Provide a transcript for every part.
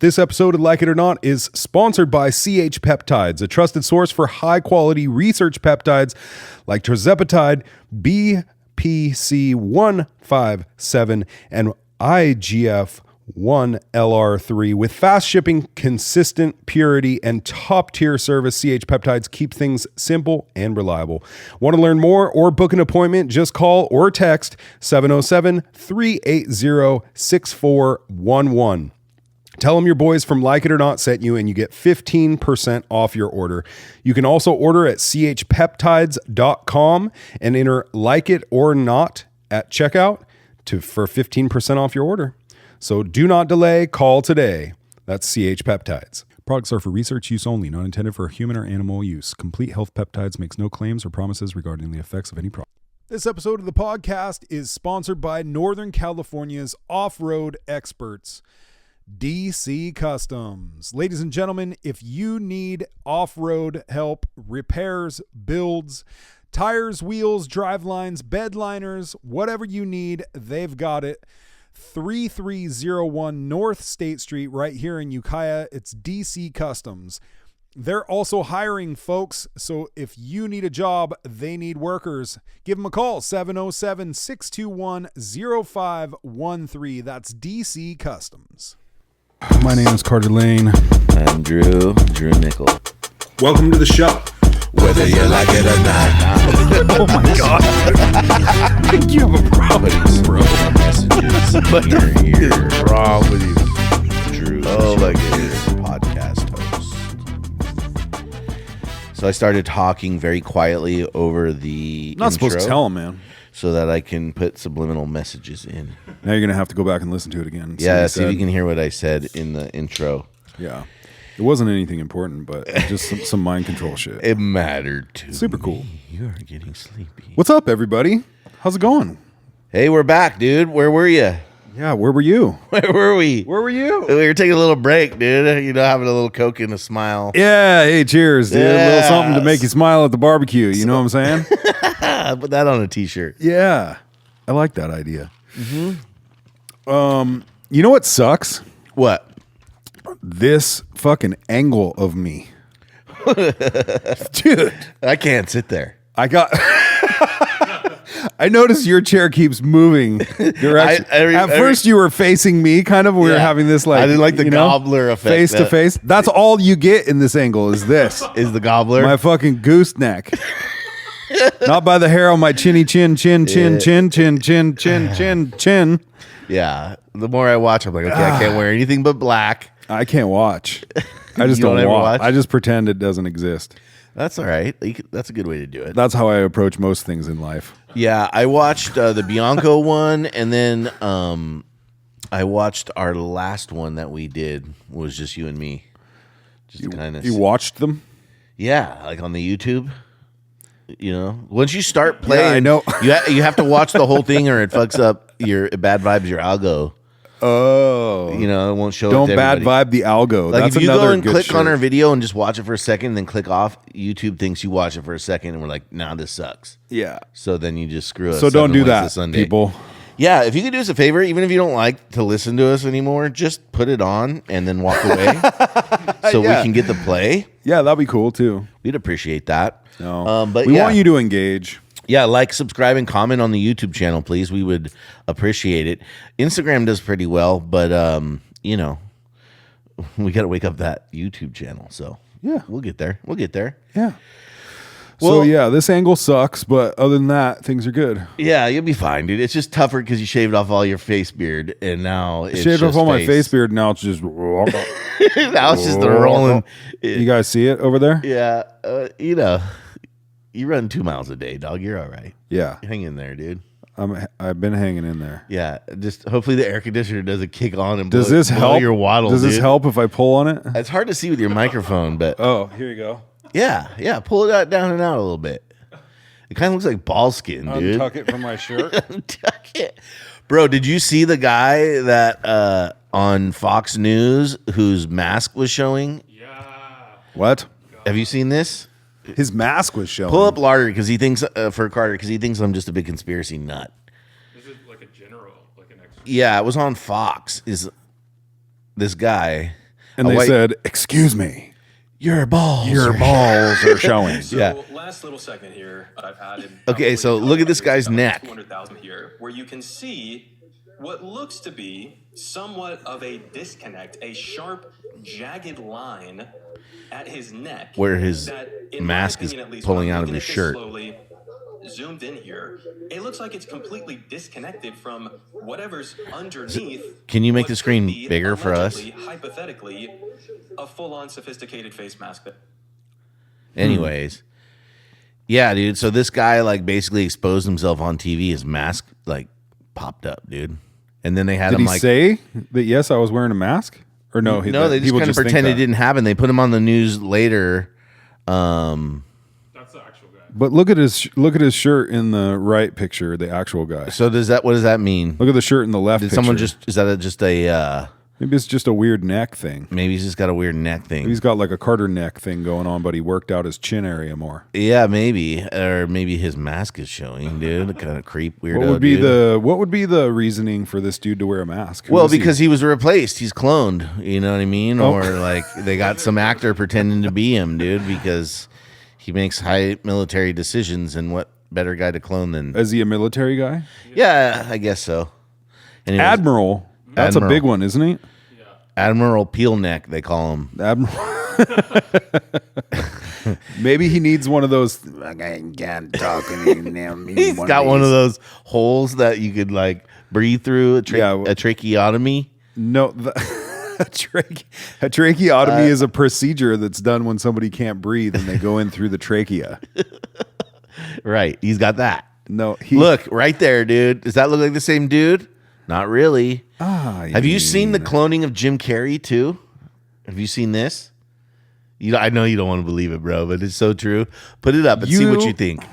This episode of Like It or Not is sponsored by CH Peptides, a trusted source for high-quality research peptides like tirzepatide, BPC157, and IGF-1LR3. With fast shipping, consistent purity, and top-tier service, CH Peptides keep things simple and reliable. Want to learn more or book an appointment? Just call or text 707-380-6411. Tell them your boys from Like It or Not sent you, and you get 15% off your order. You can also order at chpeptides.com and enter Like It or Not at checkout for 15% off your order. So do not delay. Call today. That's CH Peptides. Products are for research use only, not intended for human or animal use. Complete Health Peptides makes no claims or promises regarding the effects of any product. This episode of the podcast is sponsored by Northern California's off-road experts, DC Customs. Ladies and gentlemen, if you need off-road help, repairs, builds, tires, wheels, drivelines, bed liners, whatever you need, they've got it. 3301 North State Street right here in Ukiah. It's DC Customs. They're also hiring, folks, so if you need a job, they need workers. Give them a call, 707-621-0513. That's DC Customs. My name is Carter Lane. I'm Drew Nickel. Welcome to the show. Whether you like it or not. Oh my God. I think you have a problem, bro. Messages. But what's wrong with you, Drew? Oh my God. Podcast host. So I started talking very quietly over the Not intro, supposed to tell him, man. so that I can put subliminal messages in. Now you're going to have to go back and listen to it again. Yeah, see if you can hear what I said in the intro. Yeah. It wasn't anything important, but just some mind control shit. It mattered to Super me. cool. You are getting sleepy. What's up, everybody? How's it going? Hey, we're back, dude. Where were you? Yeah, where were you? Where were we? Where were you? We were taking a little break, dude. You know, having a little Coke and a smile. Yeah, hey, cheers, dude. A little Yes. something to make you smile at the barbecue. You know what I'm saying? Put that on a t-shirt. Yeah. I like that idea. Mm-hmm. You know what sucks? What? This fucking angle of me. Dude. I can't sit there. I noticed your chair keeps moving direction. At first you were facing me, kind of. We were having this like, I didn't like the gobbler effect. Face to face. That's all you get in this angle is this. Is the gobbler. My fucking gooseneck. Not by the hair on my chinny chin. Yeah. The more I watch, I'm like, okay, I can't wear anything but black. I can't watch. I just You don't don't ever watch. watch? I just pretend it doesn't exist. That's all right. That's a good way to do it. That's how I approach most things in life. Yeah, I watched the Bianco one, and then I watched our last one that we did was just you and me. Just kind of. You watched them? Yeah, like on the YouTube. You know, once you start playing, I know. you have to watch the whole thing, or it fucks up your bad vibes, your algo. Oh, You know, it won't show. don't it to bad everybody. vibe the algo. Like That's if you another go and good click on shirt. our video and just watch it for a second, and then click off, YouTube thinks you watch it for a second, and we're like, nah, this sucks. Yeah. So then you just screw us. So don't 7 do Wednesday, that, Sunday. people. Yeah, if you could do us a favor, even if you don't like to listen to us anymore, just put it on and then walk away, so Yeah. we can get the play. Yeah, that'd be cool too. We'd appreciate that. No, But we yeah. want you to engage. Yeah, like, subscribe, and comment on the YouTube channel, please. We would appreciate it. Instagram does pretty well, but you know, we got to wake up that YouTube channel. So Yeah. we'll get there. We'll get there. Yeah. Well- So yeah, this angle sucks, but other than that, things are good. Yeah, you'll be fine, dude. It's just tougher because you shaved off all your face beard, and now it's Shaved off just all my face beard. Now it's just. now it's just the rolling. You guys see it over there? Yeah, you know, you run 2 miles a day, dog. You're all right. Yeah, Hang in there, dude. I've been hanging in there. Yeah, just hopefully the air conditioner doesn't kick on and Does blow, this blow help? your waddle. Does this dude. help if I pull on it? It's hard to see with your microphone, but Oh, here you go. yeah, pull it out, down and out a little bit. It kind of looks like ball skin, dude. Untuck it from my shirt. Tuck it. Bro, did you see the guy that on Fox News whose mask was showing? What? Have you seen this? His mask was showing. Pull up Larder because he thinks for Carter because he thinks I'm just a big conspiracy nut. Is it like a general, like an extra? Yeah, it was on Fox. Is this guy And they said, "Excuse me, your balls are showing." So Yeah. last little segment here, I've added. Okay, so look at this guy's neck. 200,000 here, where you can see what looks to be somewhat of a disconnect, a sharp, jagged line at his neck, Where his that, in mask my is opinion, at least, pulling when I'm out of looking his at this shirt. Slowly zoomed in here, it looks like it's completely disconnected from whatever's underneath. Can you make what the screen could be, bigger for us? allegedly, hypothetically, a full-on sophisticated face mask. Anyways, yeah, dude. So this guy like basically exposed himself on TV. His mask like popped up, dude. And then they had Did him he like say that? Yes, I was wearing a mask. Or no? no, they just people kind of think pretend it that. didn't happen. They put him on the news later. That's the actual guy. But look at his shirt in the right picture. The actual guy. So what does that mean? Look at the shirt in the left. Did picture. someone is that just a Maybe it's just a weird neck thing. maybe he's just got a weird neck thing? He's got like a Carter neck thing going on, but he worked out his chin area more. Yeah, maybe, or maybe his mask is showing, dude. Kind of creep, weirdo. What would be the reasoning for this dude to wear a mask? Who Well, is he? because he was replaced. He's cloned. You know what I mean? Oh. Or like they got some actor pretending to be him, dude, because he makes high military decisions. And what better guy to clone than? Is he a military guy? Yeah, I guess so. Anyways, Admiral. That's Admiral. a big one, isn't he? Admiral Peelneck, they call him. Admiral. Maybe he needs one of those. He's got one of those holes that you could like breathe through, a tracheotomy. No, a tracheotomy is a procedure that's done when somebody can't breathe and they go in through the trachea. Right, he's got that. No, Look right there, dude. Does that look like the same dude? Not really. Have you seen the cloning of Jim Carrey too? Have you seen this? I know you don't want to believe it, bro, but it's so true. Put it up and see what you think.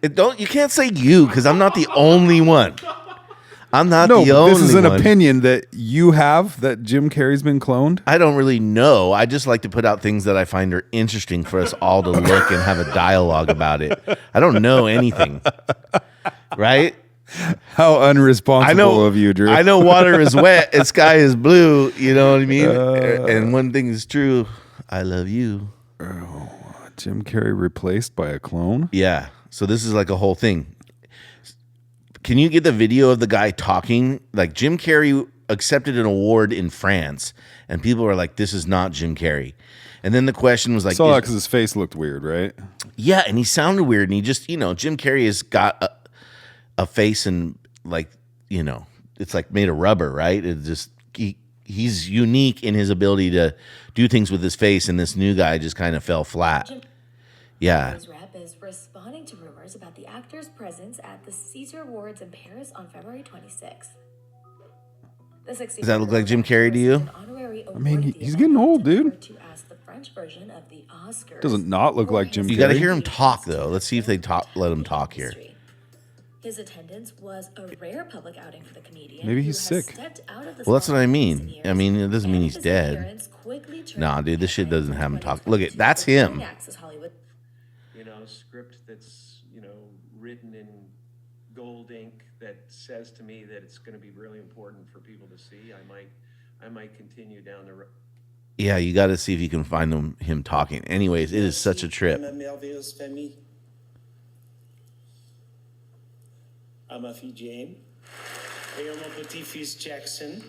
You can't say you because I'm not the only one. I'm not the only one. This is an opinion that you have that Jim Carrey's been cloned. I don't really know. I just like to put out things that I find are interesting for us all to look and have a dialogue about it. I don't know anything. Right? How unresponsible of you, Drew. I know water is wet and sky is blue. You know what I mean? And one thing is true. I love you. Oh, Jim Carrey replaced by a clone? Yeah. So this is like a whole thing. Can you get the video of the guy talking? Like Jim Carrey accepted an award in France, and people were like, "This is not Jim Carrey." And then the question was like, I saw that because his face looked weird, right? Yeah, and he sounded weird, and he just, Jim Carrey has got a face and like, it's like made of rubber, right? It just he's unique in his ability to do things with his face, and this new guy just kind of fell flat. Yeah. His rep is responding to rumors about the actor's presence at the Caesar Awards in Paris on February 26th. Does that look like Jim Carrey to you? I mean, he's getting old, dude. To ask the French version of the Oscars. Doesn't not look like Jim Carrey. You got to hear him talk, though. Let's see if they let him talk here. His attendance was a rare public outing for the comedian. Maybe he's sick. Well, that's what I mean. I mean, it doesn't mean he's dead. Nah, dude, this shit doesn't have him talk. Look, that's him. Script that's, written in gold ink that says to me that it's going to be really important for people to see. I might continue down the road. Yeah, you got to see if you can find him talking. Anyways, it is such a trip. À ma fille Jane et à mon petit-fils Jackson.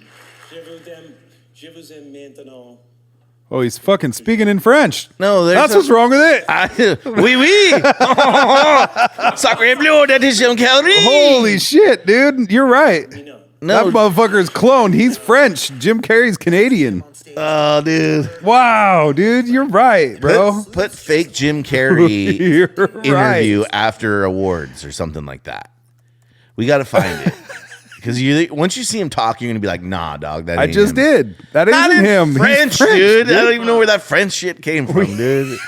Je vous aime maintenant. Oh, he's fucking speaking in French. No, that's what's wrong with it. Oui, oui. Sacré bleu, that is Jim Carrey. Holy shit, dude. You're right. No. That motherfucker's cloned. He's French. Jim Carrey's Canadian. Oh, dude. Wow, dude. You're right, bro. Put fake Jim Carrey You're interview right. after awards or something like that. We got to find it. Because once you see him talk, you're going to be like, nah, dog, that ain't I just him. did. That Not isn't in him. He's French, dude. I don't even know where that French shit came from, dude.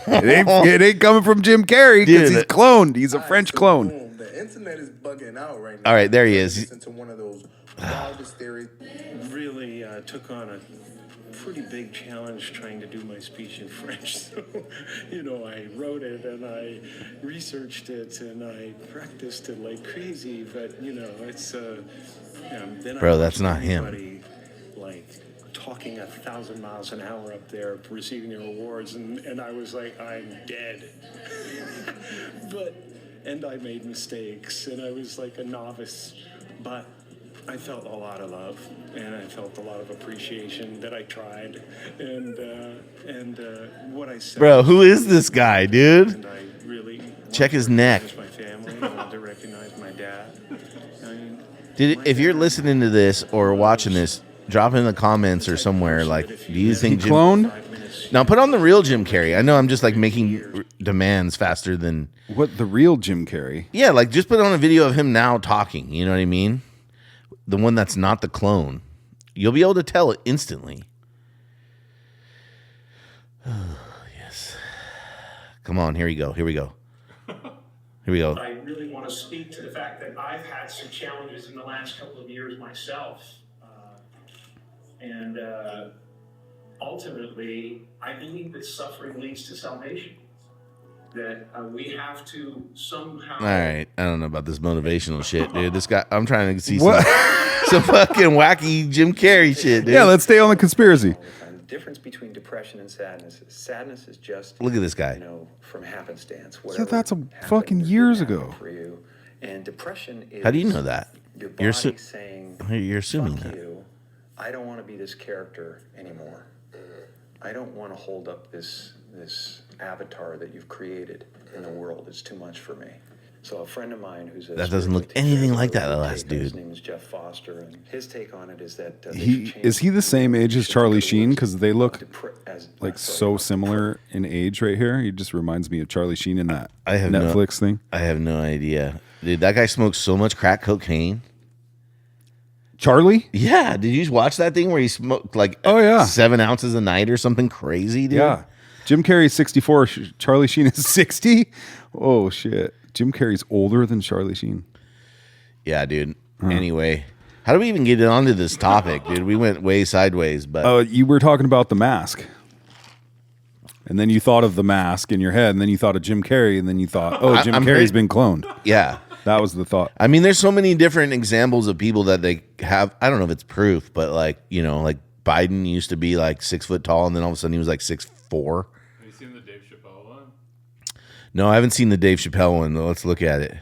It ain't coming from Jim Carrey because he's cloned. He's a French clone. The internet is bugging out right now. All right, there he is. Into one of those wildest theories. Really took on a pretty big challenge trying to do my speech in French. So, I wrote it and I researched it and I practiced it like crazy. But, it's... then Bro, that's not him. Like talking 1,000 miles an hour up there receiving their awards, and I was like, I'm dead. And I made mistakes, and I was like a novice, but I felt a lot of love, and I felt a lot of appreciation that I tried, and what I said. Bro, who is this guy, dude? And I really Check his neck. My family, I wanted to recognize my dad. I mean, If you're listening to this or watching this, drop in the comments or somewhere. Like, do you think Jim Cloned? Now put on the real Jim Carrey. I know I'm just like making demands faster than. What, the real Jim Carrey? Yeah, like just put on a video of him now talking. You know what I mean? The one that's not the clone. You'll be able to tell it instantly. Yes. Come on, here we go. Here we go. Here we go. I really want to speak to the fact that I've had some challenges in the last couple of years myself. And ultimately, I believe that suffering leads to salvation. That we have to somehow... All right. I don't know about this motivational shit, dude. This guy, I'm trying to see some fucking wacky Jim Carrey shit, dude. Yeah, let's stay on the conspiracy. The difference between depression and sadness is just... Look at this guy. From happenstance. Yeah, that's fucking years ago. For you. And depression is... How do you know that? Your body saying, you're assuming fuck that. you, I don't want to be this character anymore. I don't want to hold up this avatar that you've created in the world. It's too much for me. So a friend of mine who's That doesn't look anything like that, the last his dude. name is Jeff Foster, and his take on it is that Is he the same age as Charlie Sheen? Because they look like so similar in age right here. He just reminds me of Charlie Sheen in that Netflix thing. I have no idea. Dude, that guy smoked so much crack cocaine. Charlie? Yeah. Did you watch that thing where he smoked like 7 ounces a night or something crazy, dude? Yeah. Jim Carrey's 64. Charlie Sheen is 60. Oh, shit. Jim Carrey's older than Charlie Sheen. Yeah, dude. Anyway, how do we even get onto this topic, dude? We went way sideways, but you were talking about The Mask. And then you thought of The Mask in your head, and then you thought of Jim Carrey, and then you thought, Jim Carrey's been cloned. Yeah. That was the thought. I mean, there's so many different examples of people that they have. I don't know if it's proof, but like, like Biden used to be like 6 foot tall, and then all of a sudden he was like 6'4". Have you seen the Dave Chappelle one? No, I haven't seen the Dave Chappelle one. Let's look at it.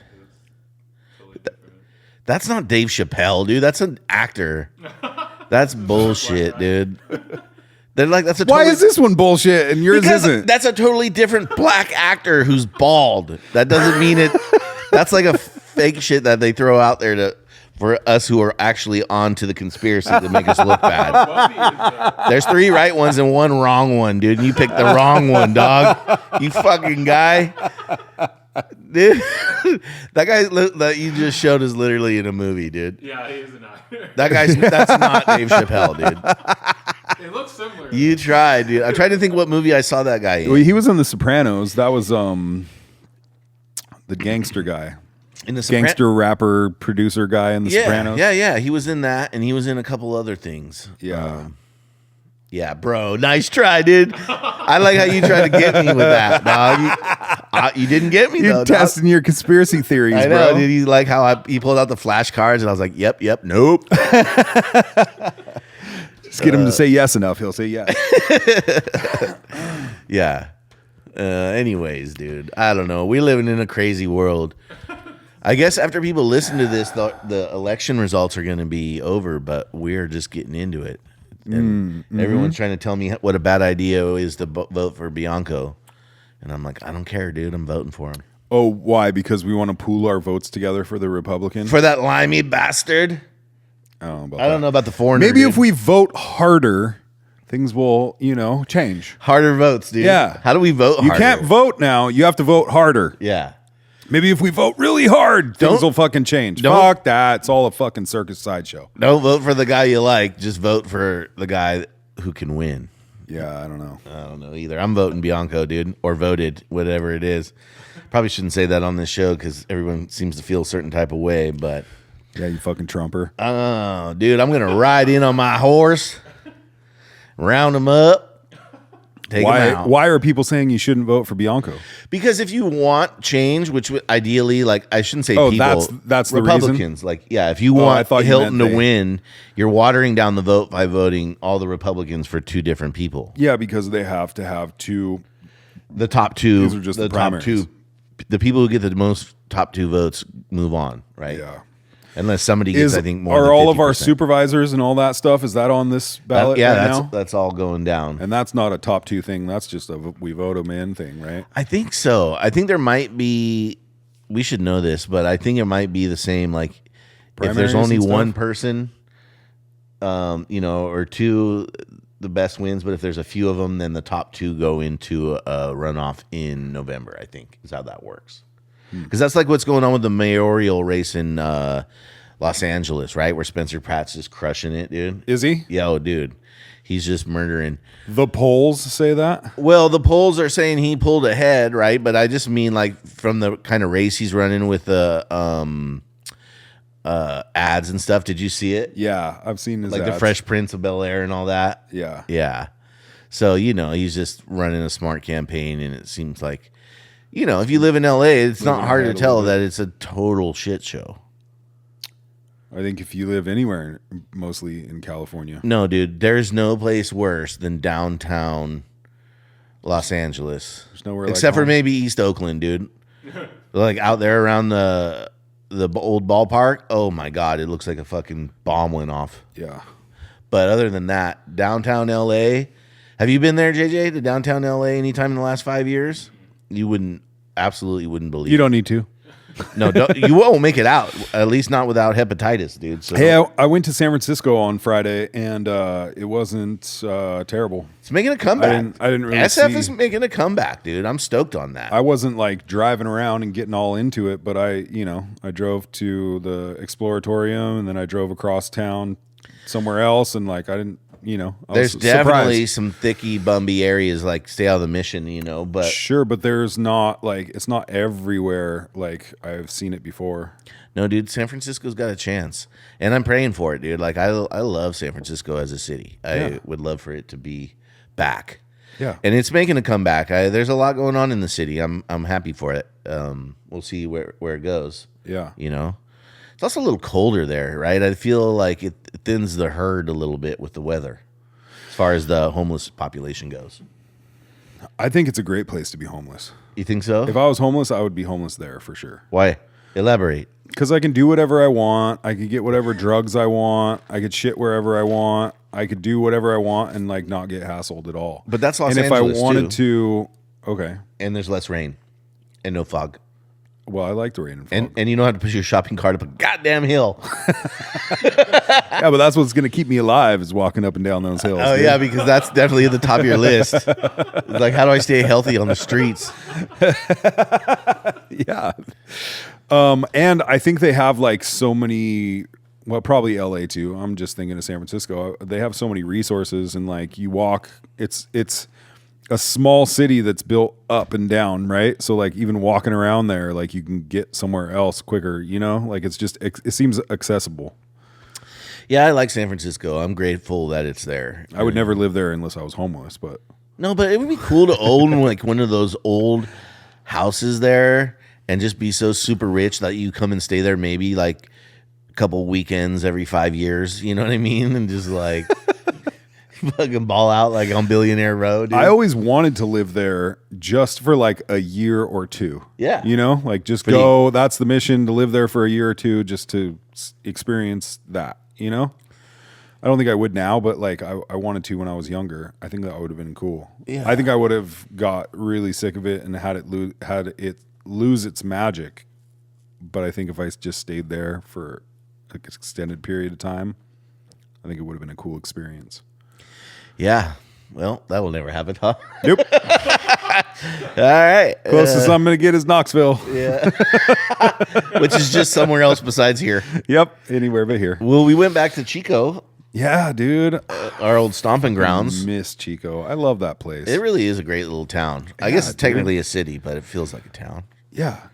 That's not Dave Chappelle, dude. That's an actor. That's bullshit, dude. They're like, that's a Why is this one bullshit and yours isn't? That's a totally different black actor who's bald. That doesn't mean it. That's like a fake shit that they throw out there for us who are actually on to the conspiracy to make us look bad. There's 3 right ones and 1 wrong one, dude. And you picked the wrong one, dog. You fucking guy. Dude, that guy that you just showed is literally in a movie, dude. Yeah, he is an actor. That's not Dave Chappelle, dude. It looks similar. You tried, dude. I'm trying to think what movie I saw that guy in. Well, he was in The Sopranos. That was the gangster guy. In the gangster rapper producer guy in The Sopranos. Yeah. He was in that, and he was in a couple other things. Yeah. Yeah, bro. Nice try, dude. I like how you tried to get me with that, dog. You didn't get me, though. You're testing your conspiracy theories, I know, bro. dude. He like how he pulled out the flashcards, and I was like, yep, nope. Just get him to say yes enough. He'll say yes. Yeah. Anyways, dude, I don't know. We're living in a crazy world. I guess after people listen to this, the election results are going to be over, but we're just getting into it. And everyone's trying to tell me what a bad idea is to vote for Bianco. And I'm like, I don't care, dude. I'm voting for him. Oh, why? Because we want to pool our votes together for the Republican? For that limey bastard? I don't know about I don't know about the foreigner. Maybe dude. if we vote harder, things will, change. Harder votes, dude. Yeah. How do we vote harder? You can't vote now. You have to vote harder. Yeah. Maybe if we vote really hard, things will fucking change. Fuck that. It's all a fucking circus sideshow. Don't vote for the guy you like. Just vote for the guy who can win. Yeah, I don't know. I don't know either. I'm voting Bianco, dude. Or voted, whatever it is. Probably shouldn't say that on this show because everyone seems to feel a certain type of way, but... Yeah, you fucking Trumper. Oh, dude, I'm going to ride in on my horse, round him up, Take him out. Why are people saying you shouldn't vote for Bianco? Because if you want change, which ideally, like I shouldn't say people, that's the Republicans. reason? Like, yeah, if you want Hilton to they... win, you're watering down the vote by voting all the Republicans for two different people. Yeah, because they have to have two. The top two. These are just the top two. The people who get the most top two votes move on, right? Yeah. Unless somebody gets, I think, more. Are than all of our 50%. supervisors and all that stuff? Is that on this ballot? That's all going down. And that's not a top two thing. That's just a we vote them in thing, right? I think so. I think there might be. We should know this, but I think it might be the same. Like, if there's Primaries only and one stuff? person, or two, the best wins. But if there's a few of them, then the top two go into a runoff in November. I think is how that works. Because that's like what's going on with the mayoral race in Los Angeles, right? Where Spencer Pratt's just crushing it, dude. Is he? Yeah, oh, dude. He's just murdering. The polls say that? Well, the polls are saying he pulled ahead, right? But I just mean like from the kind of race he's running with the ads and stuff. Did you see it? Yeah, I've seen his like ads. the Fresh Prince of Bel-Air and all that. Yeah. Yeah. So, he's just running a smart campaign, and it seems like, if you live in LA, it's not hard to tell that it's a total shit show. I think if you live anywhere, mostly in California. No, dude, there's no place worse than downtown Los Angeles. There's nowhere except like for maybe East Oakland, dude. Like out there around the old ballpark. Oh my God, it looks like a fucking bomb went off. Yeah. But other than that, downtown LA. Have you been there, JJ, to downtown LA anytime in the last 5 years? You absolutely wouldn't believe. You don't need to. No, you won't make it out. At least not without hepatitis, dude. So hey, I went to San Francisco on Friday, and it wasn't terrible. It's making a comeback. I didn't really SF see... is making a comeback, dude. I'm stoked on that. I wasn't like driving around and getting all into it, but I drove to the Exploratorium, and then I drove across town somewhere else, and like I didn't. There's definitely some thicky, bumby areas like stay out of the Mission, but sure, but there's not like it's not everywhere like I've seen it before. No, dude, San Francisco's got a chance, and I'm praying for it, dude. Like I love San Francisco as a city. I would love for it to be back. Yeah, and it's making a comeback. There's a lot going on in the city. I'm happy for it. We'll see where it goes. Yeah, It's also a little colder there, right? I feel like it thins the herd a little bit with the weather as far as the homeless population goes. I think it's a great place to be homeless. You think so? If I was homeless, I would be homeless there for sure. Why? Elaborate. Because I can do whatever I want. I could get whatever drugs I want. I could shit wherever I want. I could do whatever I want and like not get hassled at all. But that's Los Angeles. Angeles, And if I wanted to, okay. And there's less rain and no fog. Well, I like the rain and fog. And you don't have to push your shopping cart up a goddamn hill. Yeah, but that's what's going to keep me alive is walking up and down those hills. Oh, dude. yeah, because that's definitely at the top of your list. It's like, how do I stay healthy on the streets? Yeah. And I think they have like so many, well, probably LA too. I'm just thinking of San Francisco. They have so many resources and like you walk, it's a small city that's built up and down, right? So like even walking around there, like you can get somewhere else quicker, like it's just, it seems accessible. Yeah, I like San Francisco. I'm grateful that it's there. I would never live there unless I was homeless, but. No, but it would be cool to own like one of those old houses there and just be so super rich that you come and stay there maybe like a couple weekends every 5 years. You know what I mean? And just like fucking ball out like on Billionaire Road. Dude. I always wanted to live there just for like a year or two. Yeah. Like just go. That's the mission, to live there for a year or two just to experience that, I don't think I would now, but like I wanted to when I was younger. I think that would have been cool. Yeah. I think I would have got really sick of it and had it lose its magic. But I think if I just stayed there for an extended period of time, I think it would have been a cool experience. Yeah. Well, that will never happen, huh? Nope. All right. Closest I'm going to get is Knoxville. Yeah. Which is just somewhere else besides here. Yep. Anywhere but here. Well, we went back to Chico. Yeah, dude. Our old stomping grounds. I miss Chico. I love that place. It really is a great little town. I guess it's technically a city, but it feels like a town. Yeah.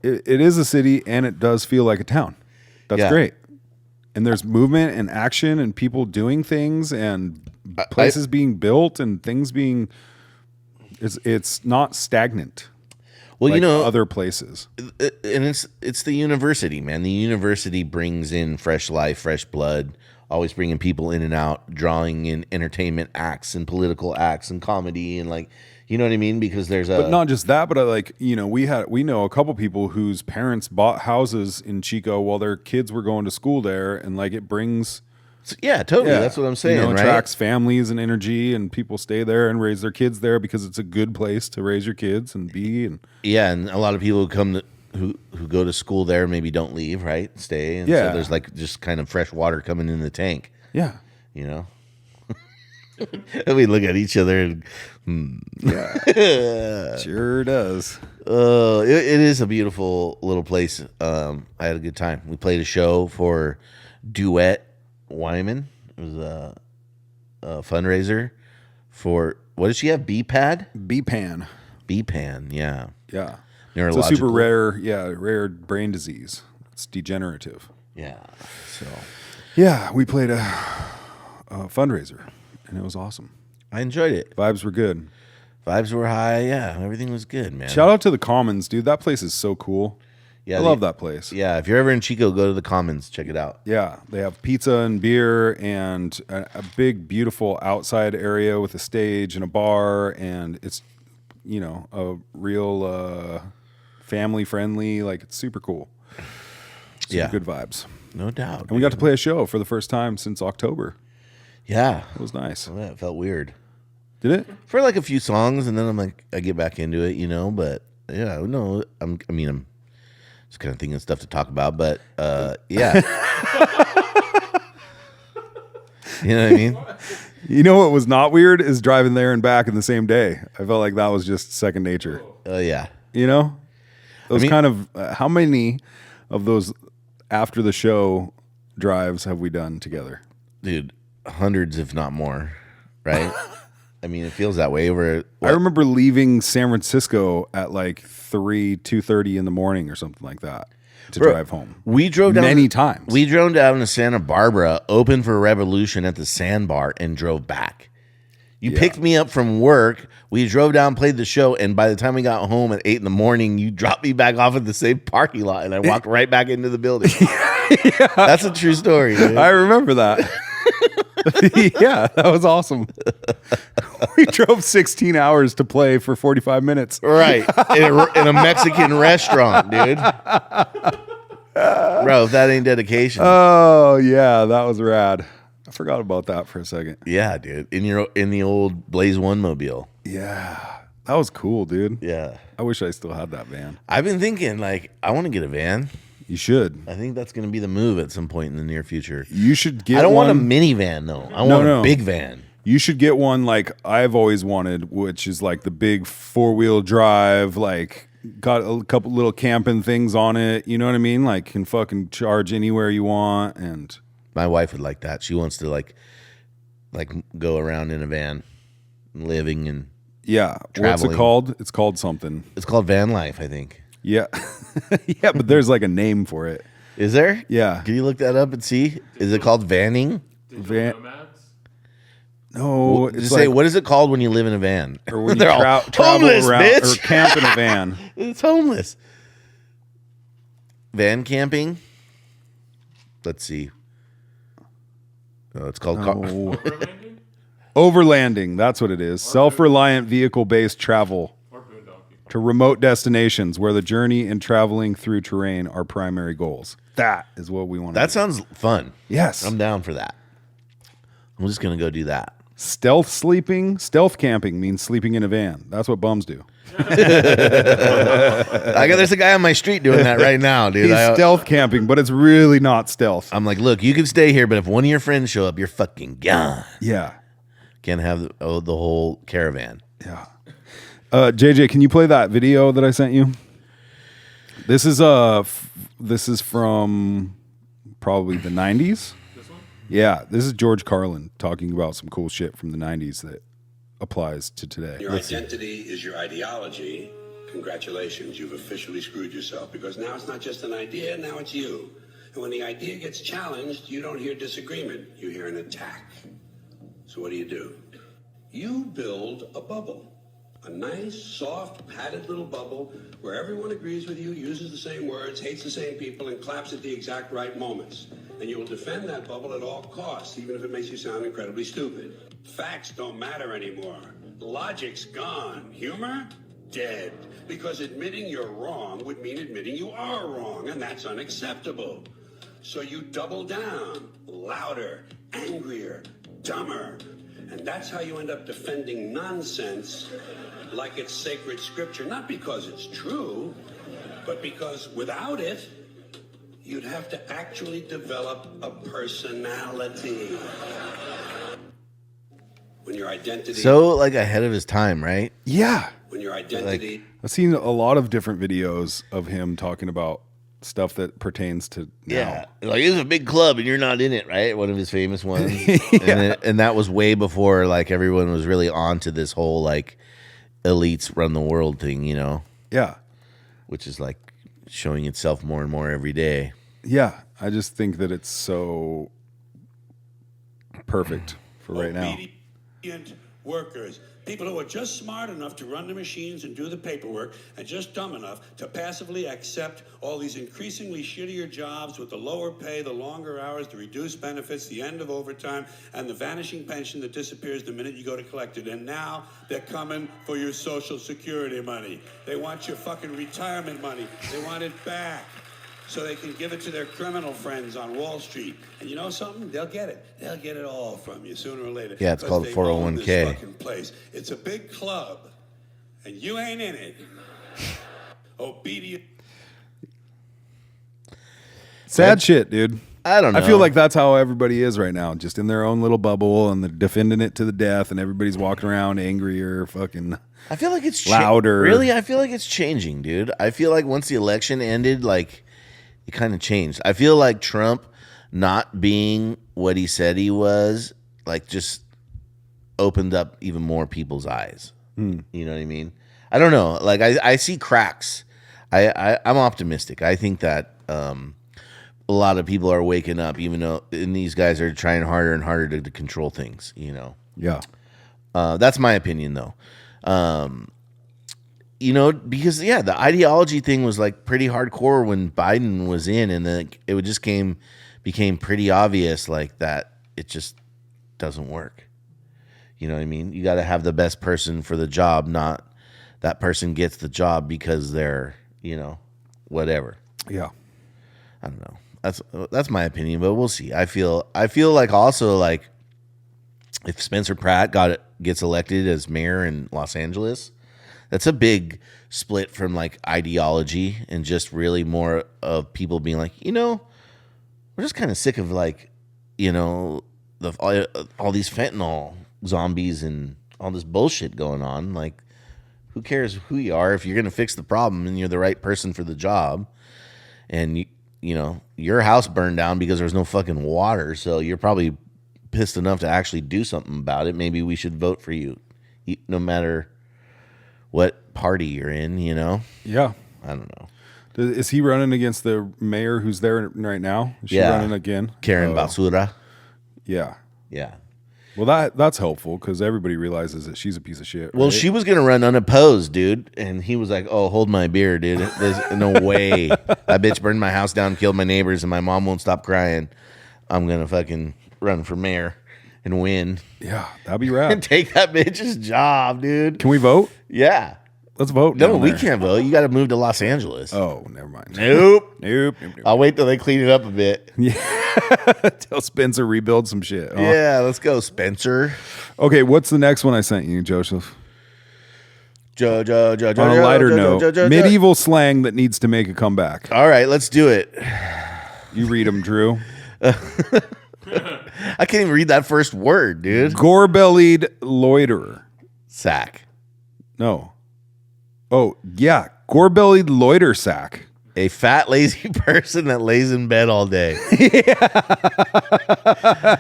It is a city, and it does feel like a town. That's great. And there's movement and action and people doing things and places being built and things being It's not stagnant. Well, like other places. And it's the university, man. The university brings in fresh life, fresh blood, always bringing people in and out, drawing in entertainment acts and political acts and comedy and like, you know what I mean? Because there's But not just that, but we know a couple people whose parents bought houses in Chico while their kids were going to school there, and like it brings. Yeah, totally. That's what I'm saying. Right? Attracts families and energy, and people stay there and raise their kids there because it's a good place to raise your kids and be. And and a lot of people who go to school there maybe don't leave, right? Stay, and so there's like just kind of fresh water coming in the tank. Yeah, you know. And we look at each other and sure does. It is a beautiful little place. I had a good time. We played a show for Duet Wyman. It was a fundraiser for, what does she have? BPAN, yeah. It's a super rare brain disease. It's degenerative. Yeah. So we played a fundraiser, and it was awesome. I enjoyed it. Vibes were good. Vibes were high. Yeah, everything was good, man. Shout out to the Commons, dude. That place is so cool. Yeah, I love that place. Yeah, if you're ever in Chico, go to the Commons. Check it out. Yeah, they have pizza and beer and a big, beautiful outside area with a stage and a bar, and it's, a real family friendly. Like, it's super cool. Good vibes, no doubt. And we got to play a show for the first time since October. Yeah, it was nice. Well, that felt weird. Did it? For like a few songs, and then I'm like, I get back into it, But yeah, no, I'm just kind of thinking of stuff to talk about, but yeah. You know what I mean? You know what was not weird is driving there and back in the same day. I felt like that was just second nature. Oh, yeah. Those kind of, how many of those after the show drives have we done together? Dude, hundreds, if not more, right? It feels that way. I remember leaving San Francisco at like 2:30 in the morning or something like that to drive home. We drove down many times. We drove down to Santa Barbara, opened for Revolution at the Sandbar, and drove back. You picked me up from work. We drove down, played the show, and by the time we got home at 8 in the morning, you dropped me back off at the same parking lot, and I walked right back into the building. That's a true story. Dude. I remember that. Yeah, that was awesome. We drove 16 hours to play for 45 minutes. Right. In a Mexican restaurant, dude. Bro, if that ain't dedication. Oh, yeah, that was rad. I forgot about that for a second. Yeah, dude. In the old Blaze One mobile. Yeah. That was cool, dude. Yeah. I wish I still had that van. I've been thinking, I want to get a van. You should. I think that's going to be the move at some point in the near future. You should get one. I don't want a minivan, though. I want a big van. You should get one like I've always wanted, which is like the big 4-wheel drive, like got a couple little camping things on it. You know what I mean? Like can fucking charge anywhere you want. And my wife would like that. She wants to like go around in a van, living and traveling. What's it called? It's called something. It's called van life, I think. Yeah. Yeah, but there's like a name for it. Is there? Yeah. Can you look that up and see? Is it called vanning? Nomads? No. Just say, what is it called when you live in a van? Or when you travel homeless, around bitch. or camp in a van. It's homeless. Van camping? Let's see. Oh, it's called Overlanding. That's what it is. Self-reliant vehicle-based travel to remote destinations where the journey and traveling through terrain are primary goals. That is what we want to do. That sounds fun. Yes. I'm down for that. I'm just going to go do that. Stealth camping means sleeping in a van. That's what bums do. There's a guy on my street doing that right now, dude. He's stealth camping, but it's really not stealth. I'm like, look, you can stay here, but if one of your friends show up, you're fucking gone. Yeah. Can't have the whole caravan. Yeah. JJ, can you play that video that I sent you? This is from probably the 90s. This one? Yeah, this is George Carlin talking about some cool shit from the 90s that applies to today. Your identity is your ideology. Congratulations, you've officially screwed yourself because now it's not just an idea, now it's you. And when the idea gets challenged, you don't hear disagreement, you hear an attack. So what do? You build a bubble. A nice, soft, padded little bubble where everyone agrees with you, uses the same words, hates the same people, and claps at the exact right moments. And you will defend that bubble at all costs, even if it makes you sound incredibly stupid. Facts don't matter anymore. Logic's gone. Humor? Dead. Because admitting you're wrong would mean admitting you are wrong, and that's unacceptable. So you double down, louder, angrier, dumber. And that's how you end up defending nonsense like it's sacred scripture, not because it's true, but because without it, you'd have to actually develop a personality. When your identity... So, like, ahead of his time, right? Yeah. When your identity... I've seen a lot of different videos of him talking about stuff that pertains to now. Yeah, like it's a big club and you're not in it, right? One of his famous ones. and that was way before like everyone was really on to this whole like elites run the world thing, you know? Yeah. Which is like showing itself more and more every day. Yeah. I just think that it's so perfect for right now. Obedient workers. People who are just smart enough to run the machines and do the paperwork and just dumb enough to passively accept all these increasingly shittier jobs with the lower pay, the longer hours, the reduced benefits, the end of overtime, and the vanishing pension that disappears the minute you go to collect it. And now they're coming for your Social Security money. They want your fucking retirement money. They want it back so they can give it to their criminal friends on Wall Street. And you know something? They'll get it. They'll get it all from you sooner or later. Yeah, it's called Because they own 401k. this fucking place. It's a big club, and you ain't in it. Obedient. Sad shit, dude. I don't know. I feel like that's how everybody is right now, just in their own little bubble, and they're defending it to the death, and everybody's walking around angrier, fucking. I feel like it's louder. Really, I feel like it's changing, dude. I feel like once the election ended, like it kind of changed. I feel like Trump not being what he said he was, like just opened up even more people's eyes. You know what I mean? I don't know. Like I see cracks. I'm optimistic. I think that a lot of people are waking up, even though and these guys are trying harder and harder to control things. You know? Yeah. That's my opinion, though. You know, because the ideology thing was like pretty hardcore when Biden was in, and then it just became pretty obvious like that it just doesn't work. You know what I mean? You got to have the best person for the job, not that person gets the job because they're, you know, whatever. Yeah. I don't know. That's my opinion, but we'll see. I feel like also like if Spencer Pratt gets elected as mayor in Los Angeles, that's a big split from like ideology and just really more of people being like, you know, we're just kind of sick of like, you know, all these fentanyl zombies and all this bullshit going on. Like, who cares who you are if you're going to fix the problem and you're the right person for the job, and you know your house burned down because there's no fucking water, so you're probably pissed enough to actually do something about it. Maybe we should vote for you, no matter what party you're in, you know? Yeah. I don't know. Is he running against the mayor who's there right now? Is she running again? Karen Basura. Yeah. Yeah. Well, that's helpful because everybody realizes that she's a piece of shit. Well, right? she was going to run unopposed, dude. And he was like, oh, hold my beer, dude. There's no way. That bitch burned my house down, killed my neighbors, and my mom won't stop crying. I'm going to fucking run for mayor and win. Yeah, that'd be rad. And take that bitch's job, dude. Can we vote? Yeah. Let's vote. No, down we there. can't vote. You got to move to Los Angeles. Oh, never mind. Nope. Nope. I'll wait till they clean it up a bit. Yeah. Tell Spencer rebuild some shit. Huh? Yeah, let's go, Spencer. Okay, what's the next one I sent you, Joseph? On a lighter note, medieval slang that needs to make a comeback. All right, let's do it. You read them, Drew. I can't even read that first word, dude. Gore-bellied loiterer. Sack. No. Oh, yeah. Gore-bellied loiter sack. A fat, lazy person that lays in bed all day. I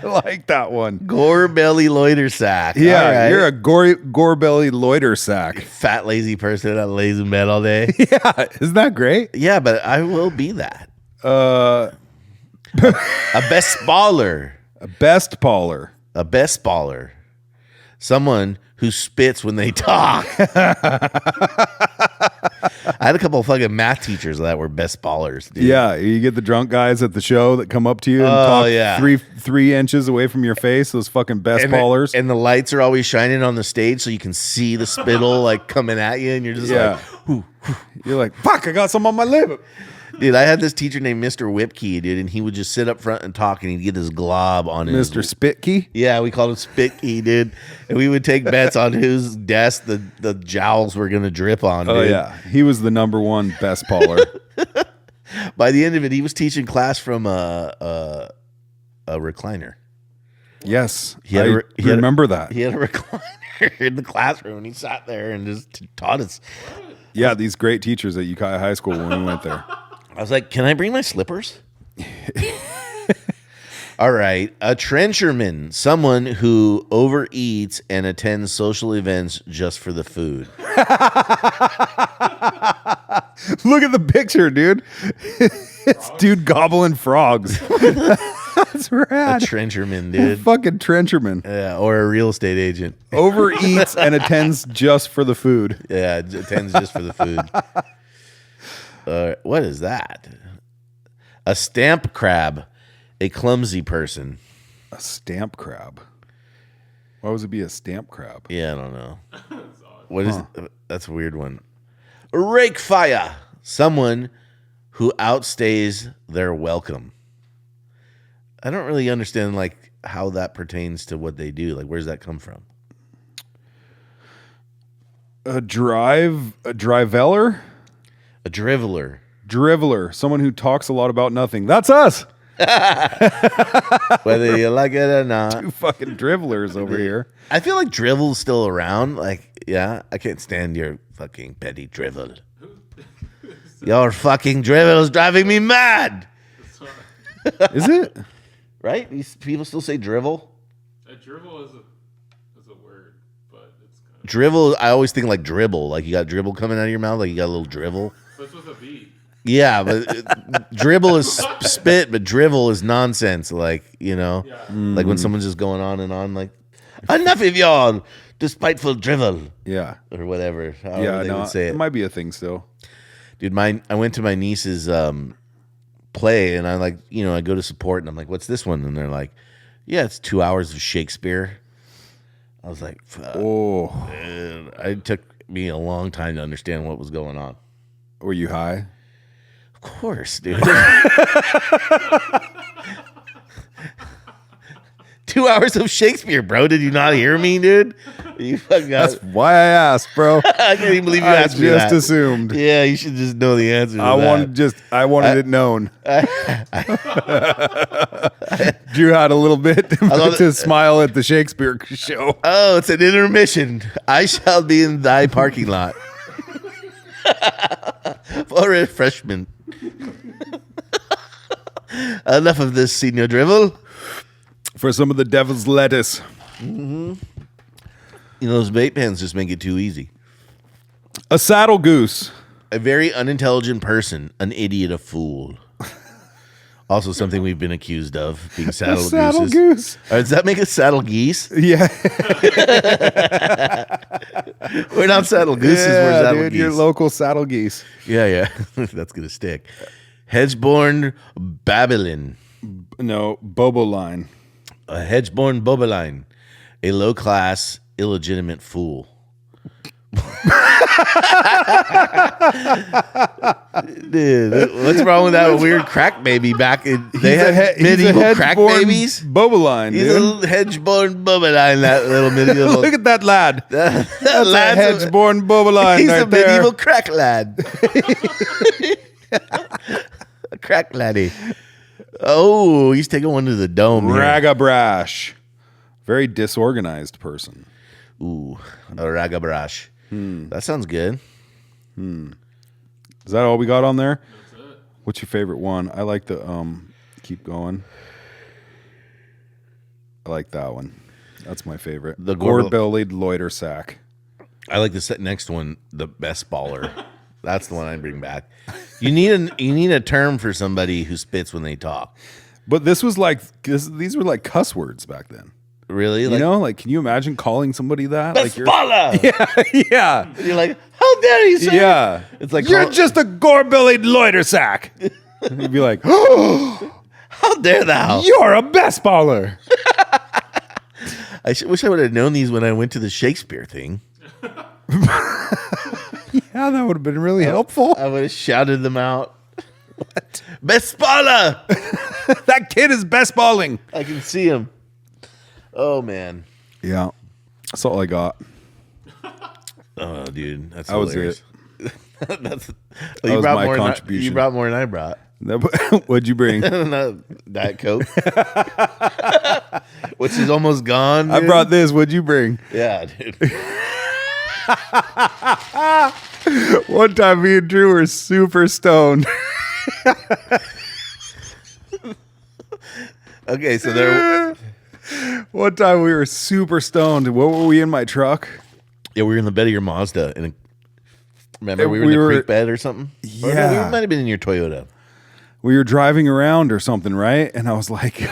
like that one. Gore-belly loiter sack. Yeah, right. you're a gore-bellied loiter sack. Fat, lazy person that lays in bed all day. Yeah, isn't that great? Yeah, but I will be that. A best baller. A best baller. A best baller. Someone who spits when they talk. I had a couple of fucking math teachers that were best ballers, dude. Yeah, you get the drunk guys at the show that come up to you and talk 3 inches away from your face. Those fucking best ballers. And the lights are always shining on the stage, so you can see the spittle like coming at you, and you're just like, whoo, whoo. You're like, fuck, I got some on my lip. Dude, I had this teacher named Mr. Whipkey, dude, and he would just sit up front and talk, and he'd get his glob on his... Mr. Spitkey? Yeah, we called him Spitkey, dude. And we would take bets on whose desk the jowls were going to drip on, dude. Oh, yeah. He was the number one best baller. By the end of it, he was teaching class from a recliner. Yes, I remember that. He had a recliner in the classroom, and he sat there and just taught us. Yeah, these great teachers at Ukiah High School when we went there. I was like, can I bring my slippers? All right. A trencherman, someone who overeats and attends social events just for the food. Look at the picture, dude. It's dude gobbling frogs. That's rad. A trencherman, dude. Fucking trencherman. Yeah, or a real estate agent. Overeats and attends just for the food. Yeah, attends just for the food. What is that? A stamp crab, a clumsy person. A stamp crab? Why would it be a stamp crab? Yeah, I don't know. What is? That's a weird one. A rake fire, someone who outstays their welcome. I don't really understand like how that pertains to what they do. Like, where does that come from? A driveller? A driveler. Driveler, someone who talks a lot about nothing. That's us. Whether you like it or not. Two fucking drivelers over here. I feel like drivel's still around. Like, yeah, I can't stand your fucking petty drivel. Your fucking drivel is driving me mad. Is it? Right? These people still say drivel. Drivel is a word, but it's kind of drivel. I always think like dribble. Like you got dribble coming out of your mouth. Like you got a little drivel. That's with a B. Yeah, but dribble is spit, but drivel is nonsense. Like, you know, like when someone's just going on and on, like, enough of your despiteful drivel. Yeah. Or whatever. Yeah, they would say it. It might be a thing still. Dude, I went to my niece's play, and I like, you know, I go to support, and I'm like, what's this one? And they're like, yeah, it's 2 hours of Shakespeare. I was like, fuck. Oh. Man. It took me a long time to understand what was going on. Were you high? Of course, dude. 2 hours of Shakespeare, bro. Did you not hear me, dude? You fucking got That's why I asked, bro. I can't even believe you asked me that. I just assumed. Yeah, you should just know the answer to I that. wanted it known. Drew had a little bit to smile at the Shakespeare show. Oh, it's an intermission. I shall be in thy parking lot. For refreshment. Enough of this, Senior Drivel. For some of the devil's lettuce. Mm-hmm. You know, those vape pens just make it too easy. A saddle goose. A very unintelligent person. An idiot, a fool. Also something we've been accused of, being saddle gooses. Does that make us saddle geese? Yeah. We're not saddle gooses, we're saddle geese. Your local saddle geese. Yeah. That's going to stick. Hedgeborn Babylon. No, Boboline. A hedgeborn Boboline. A low-class, illegitimate fool. Dude, what's wrong with that weird crack baby back in... They had medieval crack babies? Boboline, dude. He's a hedgeborn Boboline, that little medieval... Look at that lad. That's a hedgeborn Boboline. He's right a medieval there. crack lad. A crack laddie. Oh, he's taking one to the dome. Ragabrash. Very disorganized person. Ooh, a ragabrash. That sounds good. Is that all we got on there? That's it. What's your favorite one? I like the keep going. I like that one. That's my favorite. The gore-bellied loiter sack. I like the next one, the best baller. That's the one I bring back. You need a term for somebody who spits when they talk. But this was like these were like cuss words back then. Really? You know, like, can you imagine calling somebody that? Like Bespala! Yeah. You're like, how dare you, sir? Yeah. It's like, you're just a gore-bellied loiter sack. And you'd be like, oh, how dare thou? You're a best baller. I wish I would have known these when I went to the Shakespeare thing. Yeah, that would have been really helpful. I would have shouted them out. What? Bespala! That kid is best balling. I can see him. Oh, man. Yeah. That's all I got. Oh, dude. That's that was hilarious. it. That was my contribution. You brought more than I brought. What'd you bring? Diet Coke. Which is almost gone. Dude. I brought this. What'd you bring? Yeah, dude. One time me and Drew were super stoned. Okay, so there. One time we were super stoned. What were we in my truck? Yeah, we were in the bed of your Mazda. Remember, we were in the creek bed or something? Yeah. Or no, we might have been in your Toyota. We were driving around or something, right? And I was like,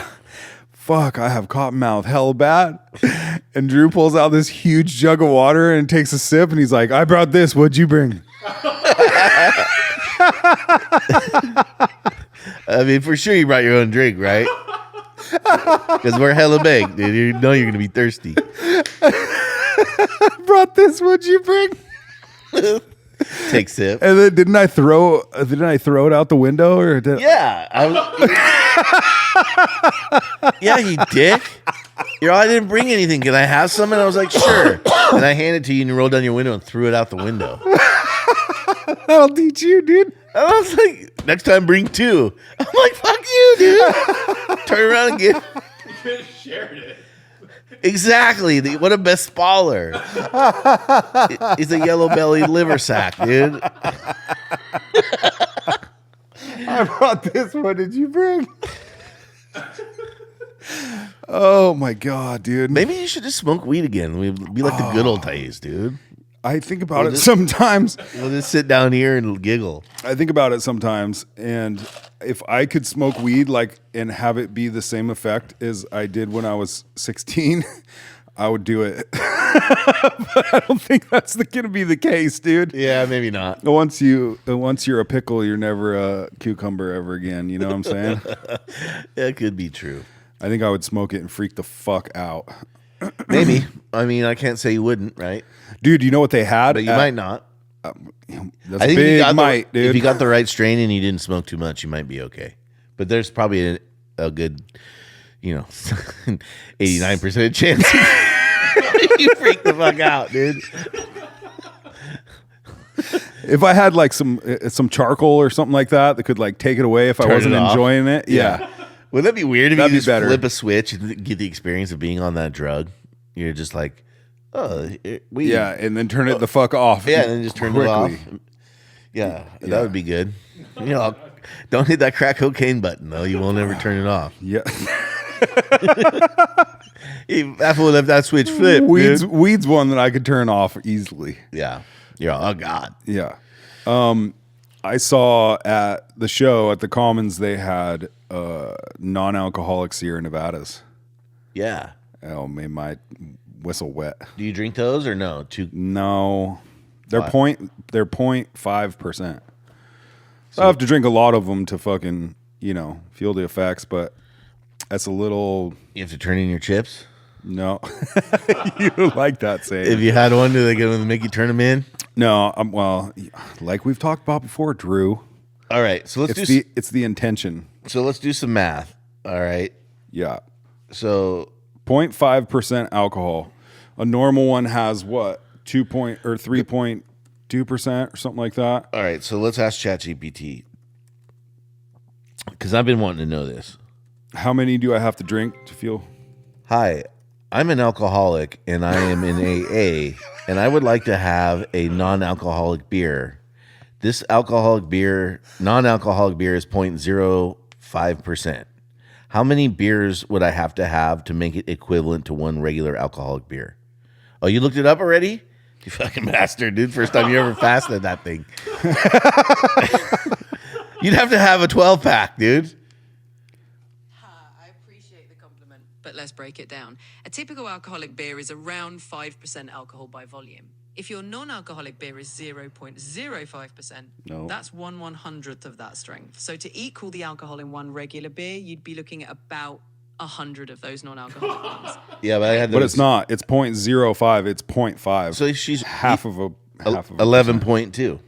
fuck, I have cottonmouth hell bad. And Drew pulls out this huge jug of water and takes a sip. And he's like, I brought this. What'd you bring? I mean, for sure you brought your own drink, right? Because we're hella big, dude. You know you're going to be thirsty. I brought this. What'd you bring? Take sip. And then didn't I throw it out the window or did Yeah. Yeah, you dick. You're all, I didn't bring anything. Can I have some? And I was like, sure. And I handed it to you and you rolled down your window and threw it out the window. That'll teach you, dude. And I was like, next time bring two. I'm like, fuck you, dude. Turn around and get. You could have shared it. Exactly. What a best baller. He's a yellow-bellied liver sack, dude. I brought this. What did you bring? Oh my god, dude. Maybe you should just smoke weed again. We'd be like the good old days, dude. I think about it sometimes. We'll just sit down here and giggle. I think about it sometimes, and if I could smoke weed and have it be the same effect as I did when I was 16, I would do it. But I don't think that's going to be the case, dude. Yeah, maybe not. Once you're a pickle, you're never a cucumber ever again. You know what I'm saying? That could be true. I think I would smoke it and freak the fuck out. Maybe. I mean, I can't say you wouldn't, right? Dude, you know what they had? But you might not. That's I think big might, dude. If you got the right strain and you didn't smoke too much, you might be okay. But there's probably a good, 89% chance you freak the fuck out, dude. If I had like some charcoal or something like that could like take it away if I wasn't enjoying it. Yeah. Wouldn't that be weird if That'd you be just better. flip a switch and get the experience of being on that drug? You're just like, weed. Yeah, and then turn it the fuck off. Yeah, and then just turn it off. Yeah, that would be good. Don't hit that crack cocaine button though. You won't ever turn it off. Yeah. That fool left that switch flip. Weed's one that I could turn off easily. Yeah. You're oh god. Yeah. I saw at the show at the Commons they had non-alcoholic Sierra Nevadas. Yeah. Oh, made my whistle wet. Do you drink those or no? No. They're 0.5%. So I have to drink a lot of them to fucking, feel the effects, but that's a little... You have to turn in your chips? No. You like that saying. If you had one, do they going to make you turn them in? No, well, like we've talked about before, Drew. All right, so it's the intention. So let's do some math. All right. Yeah. So 0.5% alcohol. A normal one has what? 3.2% or something like that. All right, so let's ask ChatGPT. Because I've been wanting to know this. How many do I have to drink to feel? Hi, I'm an alcoholic and I am in AA and I would like to have a non-alcoholic beer. This non-alcoholic beer is 0.05%. How many beers would I have to make it equivalent to one regular alcoholic beer? Oh, you looked it up already? You fucking bastard, dude. First time you ever fasted that thing. You'd have to have a 12-pack, dude. I appreciate the compliment, but let's break it down. A typical alcoholic beer is around 5% alcohol by volume. If your non-alcoholic beer is 0.05%, that's 1/100th of that strength. So to equal the alcohol in one regular beer, you'd be looking at about 100 of those non-alcoholic ones. Yeah, but but it's not. It's 0.05. It's 0.5. So she's half of a 11.2.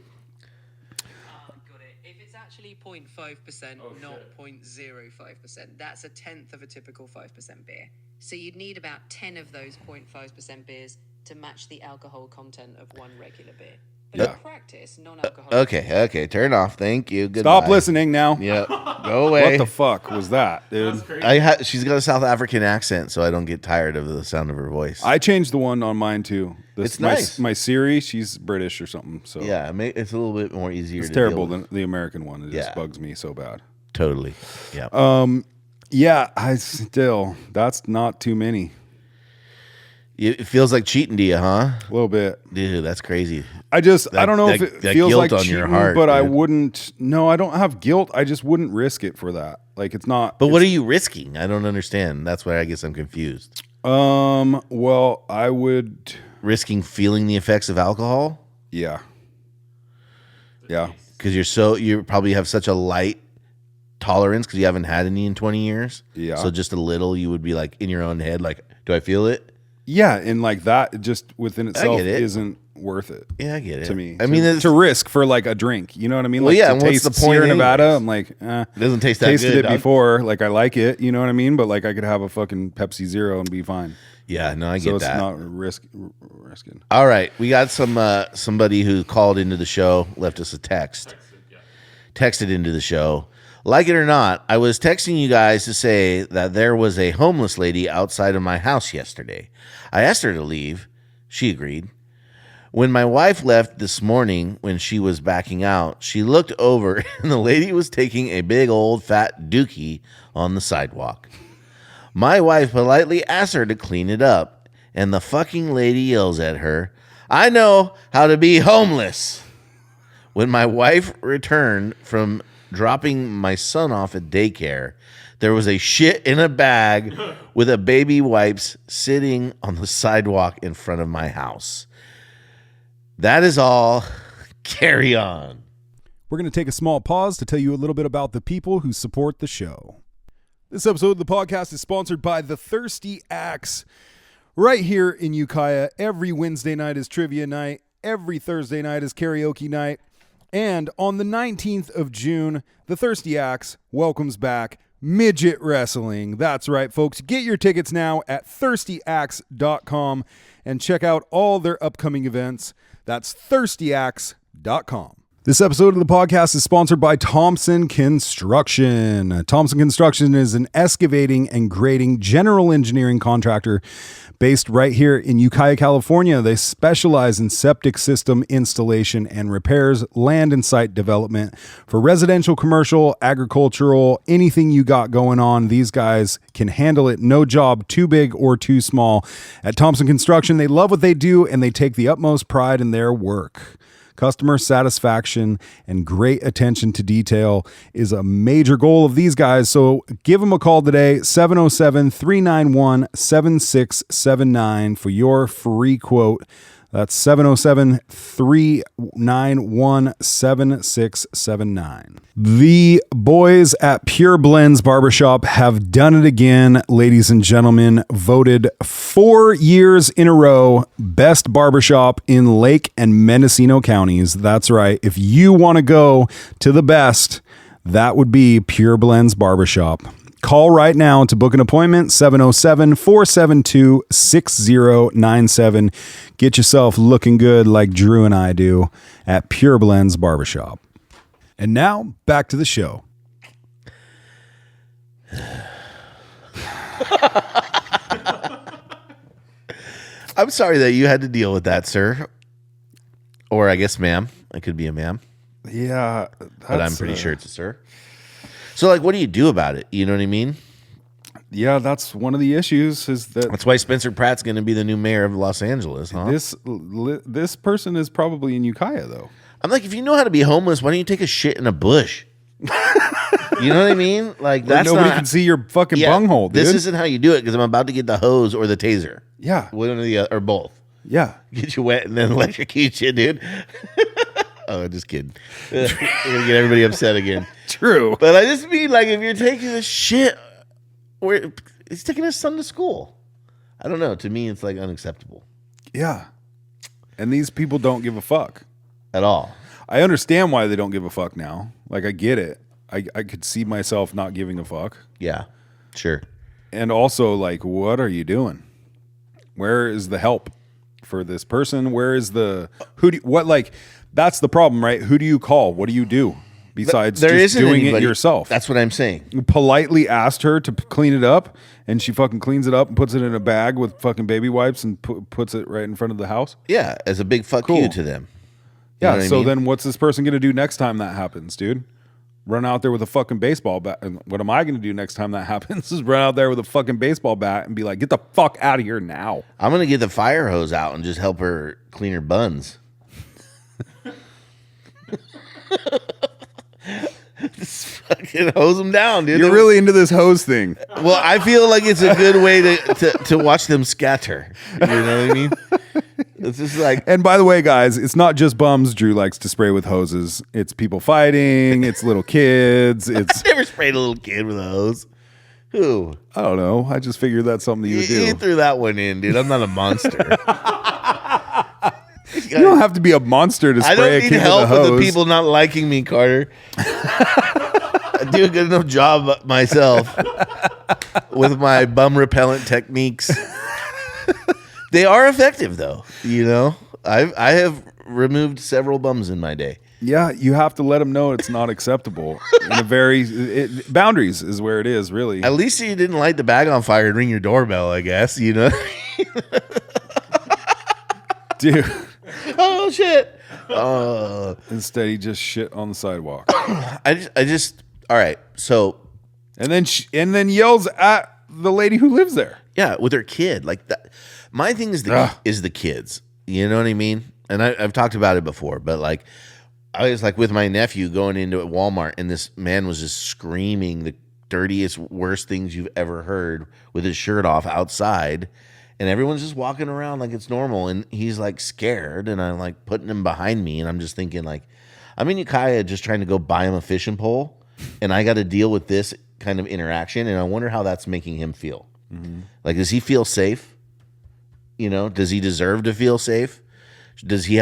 If it's actually 0.5%, not 0.05%, that's a tenth of a typical 5% beer. So you'd need about 10 of those 0.5% beers to match the alcohol content of one regular beer. But in practice, non-alcoholic. Okay, turn off. Thank you. Goodbye. Stop listening now. Yep. Go away. What the fuck was that, dude? She's got a South African accent, so I don't get tired of the sound of her voice. I changed the one on mine too. It's nice. My Siri, she's British or something. So yeah, it's a little bit more easier. It's terrible than the American one. It just bugs me so bad. Totally. Yeah. Yeah. That's not too many. It feels like cheating to you, huh? A little bit. Dude, that's crazy. I don't know if it feels like on cheating, your heart, but dude. I wouldn't. No, I don't have guilt. I just wouldn't risk it for that. Like it's not. But what are you risking? I don't understand. That's why I guess I'm confused. Well, I would risking feeling the effects of alcohol. Yeah. Yeah. Because you probably have such a light tolerance because you haven't had any in 20 years. Yeah. So just a little, you would be like in your own head, like, do I feel it? Yeah, and like that just within itself isn't worth it. Yeah, I get it. To me. I mean, to risk for like a drink. You know what I mean? Well, like yeah, to and what's taste the point Sierra anyways? Nevada, I'm like, it doesn't taste that tasted good. it before. Like I like it, you know what I mean? But like I could have a fucking Pepsi Zero and be fine. Yeah, no, I get so it's that. not risking. All right, we got somebody who called into the show, left us a text. Texted into the show. Like it or not, I was texting you guys to say that there was a homeless lady outside of my house yesterday. I asked her to leave. She agreed. When my wife left this morning, when she was backing out, she looked over and the lady was taking a big old fat dookie on the sidewalk. My wife politely asked her to clean it up, and the fucking lady yells at her, "I know how to be homeless." When my wife returned from dropping my son off at daycare, there was a shit in a bag with a baby wipes sitting on the sidewalk in front of my house. That is all. Carry on. We're going to take a small pause to tell you a little bit about the people who support the show. This episode of the podcast is sponsored by The Thirsty Axe. Right here in Ukiah, every Wednesday night is trivia night. Every Thursday night is karaoke night. And on the 19th of June, The Thirsty Axe welcomes back midget wrestling. That's right, folks. Get your tickets now at thirstyaxe.com and check out all their upcoming events. That's thirstyaxe.com. This episode of the podcast is sponsored by Thompson Construction. Thompson Construction is an excavating and grading general engineering contractor based right here in Ukiah, California. They specialize in septic system installation and repairs, land and site development for residential, commercial, agricultural, anything you got going on. These guys can handle it. No job too big or too small. At Thompson Construction, they love what they do and they take the utmost pride in their work. Customer satisfaction and great attention to detail is a major goal of these guys. So give them a call today, 707-391-7679 for your free quote. That's 707-391-7679. The boys at Pure Blends Barbershop have done it again, ladies and gentlemen. Voted 4 years in a row best barbershop in Lake and Mendocino counties. That's right. If you want to go to the best, that would be Pure Blends Barbershop. Call right now to book an appointment, 707-472-6097. Get yourself looking good like Drew and I do at Pure Blends Barbershop. And now, back to the show. I'm sorry that you had to deal with that, sir. Or I guess ma'am. It could be a ma'am. Yeah. But I'm pretty sure it's a sir. So, like, what do you do about it? You know what I mean? Yeah, that's one of the issues. That's why Spencer Pratt's going to be the new mayor of Los Angeles, huh? This person is probably in Ukiah, though. I'm like, if you know how to be homeless, why don't you take a shit in a bush? You know what I mean? Like that's nobody not, can see your fucking bunghole, dude. This isn't how you do it because I'm about to get the hose or the taser. Yeah. One or the other, or both. Yeah. Get you wet and then electrocute you, dude. Oh, just kidding. We're gonna get everybody upset again. True. But I just mean, like, if you're taking this shit, where he's taking his son to school. I don't know. To me, it's like unacceptable. Yeah. And these people don't give a fuck at all. I understand why they don't give a fuck now. Like, I get it. I could see myself not giving a fuck. Yeah, sure. And also, like, what are you doing? Where is the help for this person? Where is that's the problem, right? Who do you call? What do you do besides just doing it yourself? That's what I'm saying. You politely asked her to clean it up, and she fucking cleans it up and puts it in a bag with fucking baby wipes and puts it right in front of the house. Yeah, as a big fuck you to them. You Yeah, so then what's this person going to do next time that happens, dude? Run out there with a fucking baseball bat. And what am I going to do next time that happens is run out there with a fucking baseball bat and be like, get the fuck out of here now. I'm going to get the fire hose out and just help her clean her buns. Just fucking hose them down, dude. You're really into this hose thing. Well, I feel like it's a good way to watch them scatter. You know what I mean? It's just like. And by the way, guys, it's not just bums Drew likes to spray with hoses. It's people fighting. It's little kids. It's I never sprayed a little kid with a hose. Who? I don't know. I just figured that's something you would do. You threw that one in, dude. I'm not a monster. You don't have to be a monster to spray a kid with a hose. I don't need help with the people not liking me, Carter. I do a good enough job myself with my bum repellent techniques. They are effective, though. You know, I have removed several bums in my day. Yeah, you have to let them know it's not acceptable. Boundaries is where it is, really. At least you didn't light the bag on fire and ring your doorbell, I guess. You know, dude. Oh shit! Instead, he just shit on the sidewalk. I just. All right, so, and then yells at the lady who lives there. Yeah, with her kid, like that. My thing is the kids. You know what I mean? And I've talked about it before, but like, I was like with my nephew going into Walmart, and this man was just screaming the dirtiest, worst things you've ever heard with his shirt off outside. And everyone's just walking around like it's normal. And he's like scared. And I'm like putting him behind me. And I'm just thinking like, I'm in Ukiah just trying to go buy him a fishing pole. And I got to deal with this kind of interaction. And I wonder how that's making him feel. Mm-hmm. Like, does he feel safe? You know, does he deserve to feel safe? Does he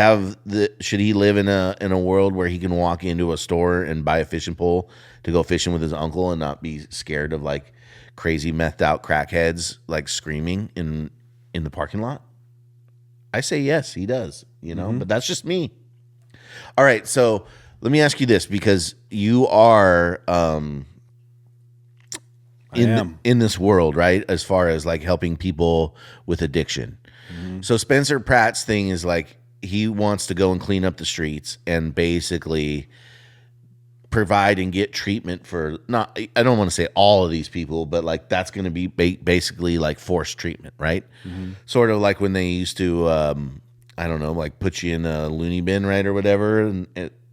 should he live in a world where he can walk into a store and buy a fishing pole to go fishing with his uncle and not be scared of like crazy methed out crackheads like screaming in the parking lot? I say yes, he does, you know, but that's just me. All right, so let me ask you this, because you are in this world, right? As far as like helping people with addiction. Mm-hmm. So Spencer Pratt's thing is like he wants to go and clean up the streets and basically provide and get treatment for I don't want to say all of these people, but like that's going to be basically like forced treatment, right? Mm-hmm. Sort of like when they used to, I don't know, like put you in a loony bin, right, or whatever. And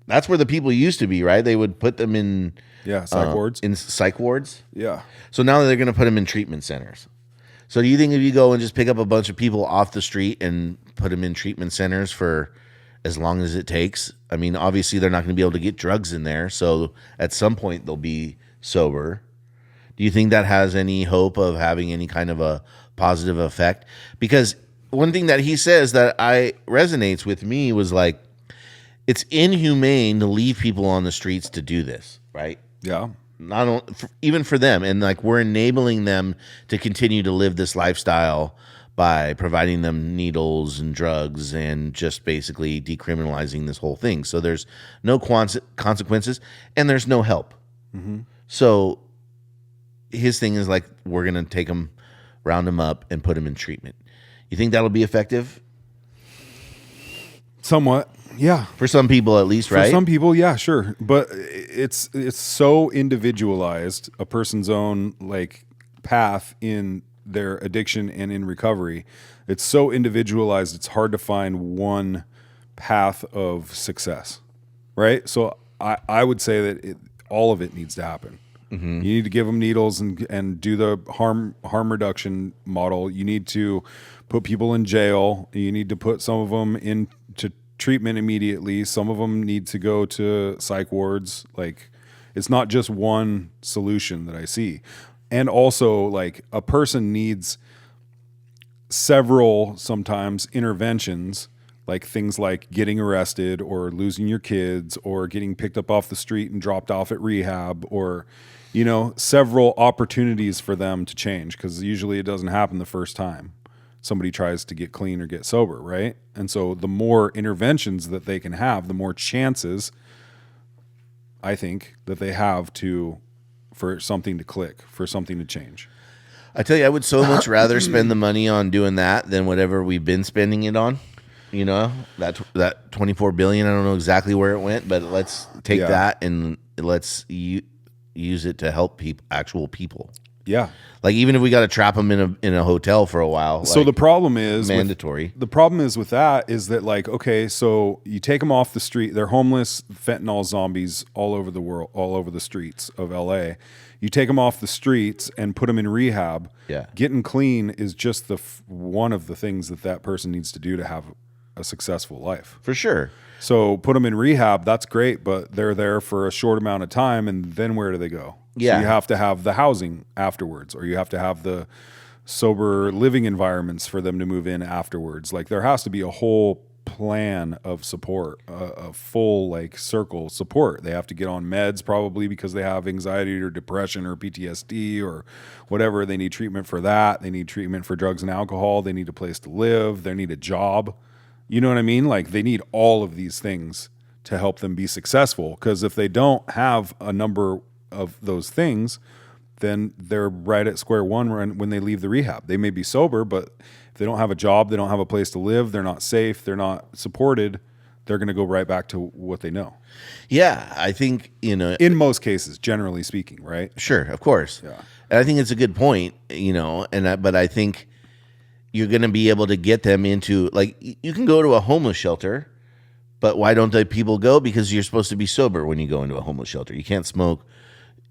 that's where the people used to be, right? They would put them in psych wards. In psych wards. Yeah. So now they're going to put them in treatment centers. So do you think if you go and just pick up a bunch of people off the street and put them in treatment centers for as long as it takes? I mean, obviously they're not going to be able to get drugs in there, so at some point they'll be sober. Do you think that has any hope of having any kind of a positive effect? Because one thing that he says that resonates with me was like, it's inhumane to leave people on the streets to do this, right? Yeah. Even for them, and like we're enabling them to continue to live this lifestyle by providing them needles and drugs and just basically decriminalizing this whole thing. So there's no consequences and there's no help. Mm-hmm. So his thing is like, we're going to take them, round them up and put them in treatment. You think that'll be effective? Somewhat. Yeah. For some people at least, right? For some people, yeah, sure. But it's so individualized, a person's own like path in their addiction and in recovery. It's so individualized, it's hard to find one path of success, right? So I would say that all of it needs to happen. You need to give them needles and do the harm reduction model. You need to put people in jail. You need to put some of them into treatment immediately. Some of them need to go to psych wards. Like, it's not just one solution that I see. And also, like, a person needs several sometimes interventions, like things like getting arrested or losing your kids or getting picked up off the street and dropped off at rehab, or, you know, several opportunities for them to change, because usually it doesn't happen the first time somebody tries to get clean or get sober, right? And so the more interventions that they can have, the more chances I think that they have for something to click, for something to change. I tell you, I would so much rather spend the money on doing that than whatever we've been spending it on. You know, that $24 billion. I don't know exactly where it went, but let's take that and let's use it to help actual people. Yeah, like even if we got to trap them in a hotel for a while. So like, the problem is mandatory. The problem is with that is that, like, okay, so you take them off the street. They're homeless, fentanyl zombies all over the world, all over the streets of LA. You take them off the streets and put them in rehab. Yeah, getting clean is just one of the things that person needs to do to have a successful life. For sure. So put them in rehab. That's great, but they're there for a short amount of time, and then where do they go? Yeah. So you have to have the housing afterwards, or you have to have the sober living environments for them to move in afterwards. Like, there has to be a whole plan of support, a full like circle support. They have to get on meds probably because they have anxiety or depression or PTSD or whatever. They need treatment for that. They need treatment for drugs and alcohol. They need a place to live. They need a job. You know what I mean? Like, they need all of these things to help them be successful, because if they don't have a number of those things, then they're right at square one when they leave the rehab. They may be sober, but if they don't have a job, they don't have a place to live, they're not safe, they're not supported, they're going to go right back to what they know. Yeah, I think, you know, in most cases, generally speaking, right? Sure, of course. Yeah. And I think it's a good point, you know, but I think you're going to be able to get them into, like, you can go to a homeless shelter, but why don't people go? Because you're supposed to be sober when you go into a homeless shelter. You can't smoke,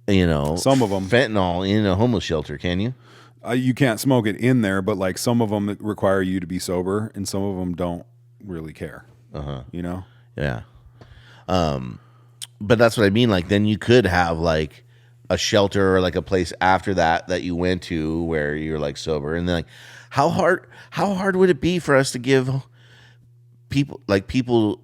you know, some of them fentanyl in a homeless shelter, can you? You can't smoke it in there, but like some of them require you to be sober, and some of them don't really care. You know? Yeah. But that's what I mean. Like, then you could have like a shelter or like a place after that you went to where you're like sober, and then like, how hard would it be for us to give people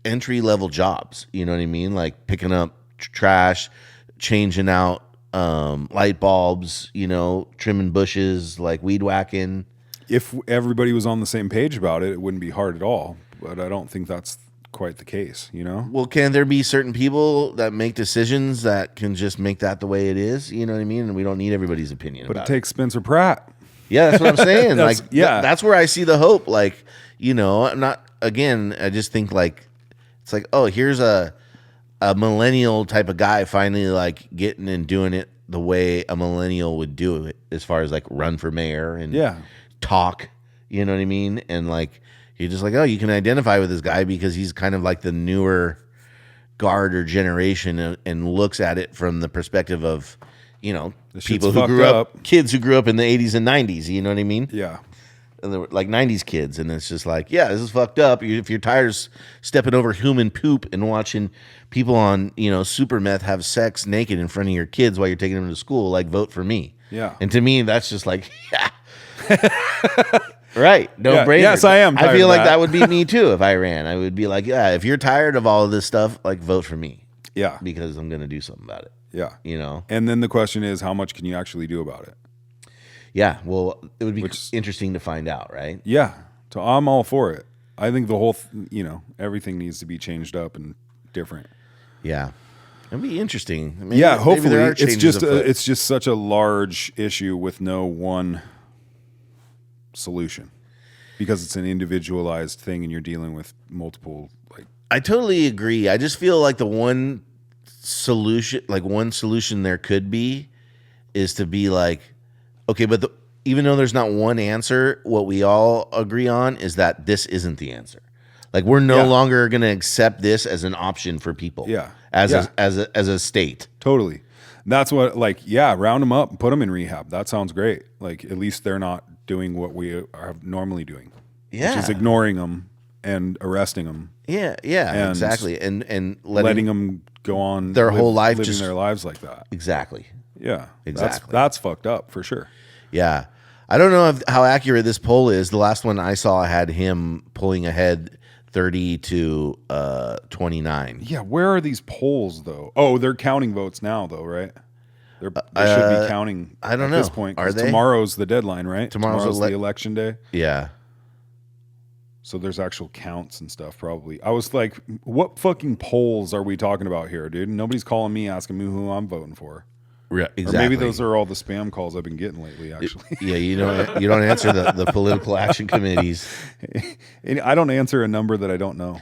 entry level jobs? You know what I mean? Like picking up trash, changing out light bulbs, you know, trimming bushes, like weed whacking. If everybody was on the same page about it, it wouldn't be hard at all. But I don't think that's quite the case, you know? Well, can there be certain people that make decisions that can just make that the way it is? You know what I mean? And we don't need everybody's opinion. But about it takes Spencer Pratt. Yeah, that's what I'm saying. That's, like, yeah, that's where I see the hope. Like, you know, I'm not, again, I just think like, it's like, oh, here's a millennial type of guy finally like getting and doing it the way a millennial would do it, as far as like run for mayor and talk, you know what I mean? And like, you're just like, oh, you can identify with this guy because he's kind of like the newer guard or generation, and looks at it from the perspective of, you know, people who grew up, kids who grew up in the 80s and 90s, you know what I mean? Yeah. And they were like 90s kids, and it's just like, yeah, this is fucked up. If you're tired of stepping over human poop and watching people on, you know, super meth have sex naked in front of your kids while you're taking them to school, like, vote for me. Yeah. And to me, that's just like, yeah. Right. No brainer. Yes, I am. I feel like that would be me too if I ran. I would be like, yeah, if you're tired of all of this stuff, like, vote for me. Yeah. Because I'm going to do something about it. Yeah. You know? And then the question is, how much can you actually do about it? Yeah. Well, it would be interesting to find out, right? Yeah. So I'm all for it. I think the whole, you know, everything needs to be changed up and different. Yeah. It'd be interesting. Maybe, yeah. Hopefully, there are it's changes just such a large issue with no one solution, because it's an individualized thing and you're dealing with multiple, like. I totally agree. I just feel like the one solution there could be is to be like, okay, but even though there's not one answer, what we all agree on is that this isn't the answer. Like, we're no longer going to accept this as an option for people. Yeah. As a state. Totally. That's what, like, yeah, round them up and put them in rehab. That sounds great. Like, at least they're not doing what we are normally doing, which is ignoring them and arresting them. Yeah, and exactly. And letting them go on their whole life, living just their lives like that. Exactly. Yeah, exactly. That's fucked up for sure. Yeah, I don't know how accurate this poll is. The last one I saw had him pulling ahead 30 to 29. Yeah, where are these polls though? Oh, they're counting votes now though, right? They should be counting. I don't at know. this point. Are they? Tomorrow's the deadline, right? Tomorrow's the election day. Yeah. So there's actual counts and stuff probably. I was like, what fucking polls are we talking about here, dude? Nobody's calling me asking me who I'm voting for. Yeah, exactly. Or maybe those are all the spam calls I've been getting lately, actually. Yeah, you don't answer the political action committees. I don't answer a number that I don't know.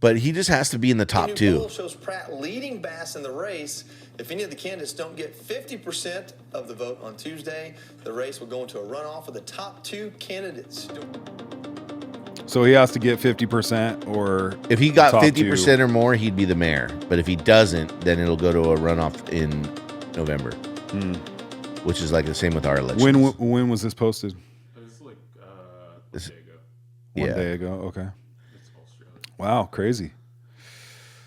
But he just has to be in the top The new two. poll shows Pratt leading Bass in the race. If any of the candidates don't get 50% of the vote on Tuesday, the race will go into a runoff of the top two candidates. So he has to get 50%, or if he got top 50% or more, he'd be the mayor. But if he doesn't, then it'll go to a runoff in November, which is like the same with our elections. When was this posted? It was like a day ago. One day ago. Okay. Wow, crazy.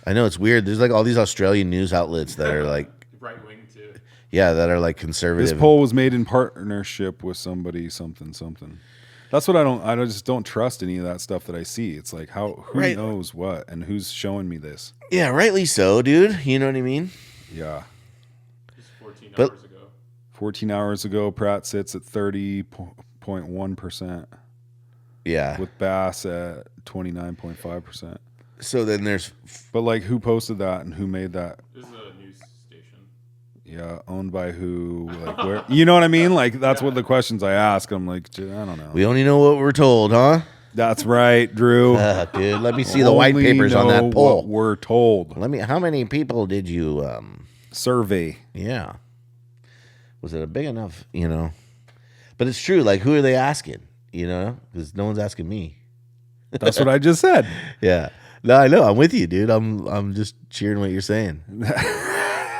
I know, it's weird. There's like all these Australian news outlets that are like right wing too. Yeah, that are like conservative. This poll was made in partnership with somebody, something. That's what I just don't trust any of that stuff that I see. It's like who knows what and who's showing me this? Yeah, rightly so, dude. You know what I mean? Yeah. Just 14 hours ago. 14 hours ago, Pratt sits at 30.1%. Yeah. With Bass at 29.5%. So then there's... But like, who posted that and who made that? This is a news station. Yeah, owned by who? Like where? You know what I mean? Like, that's what the questions I ask. I'm like, I don't know. We only know what we're told, huh? That's right, Drew. Dude, let me see the white papers on that poll. What we're told. How many people did you... survey? Yeah. Was it a big enough, But it's true. Like, who are they asking? Because no one's asking me. That's what I just said. Yeah. No, I know. I'm with you, dude. I'm just cheering what you're saying.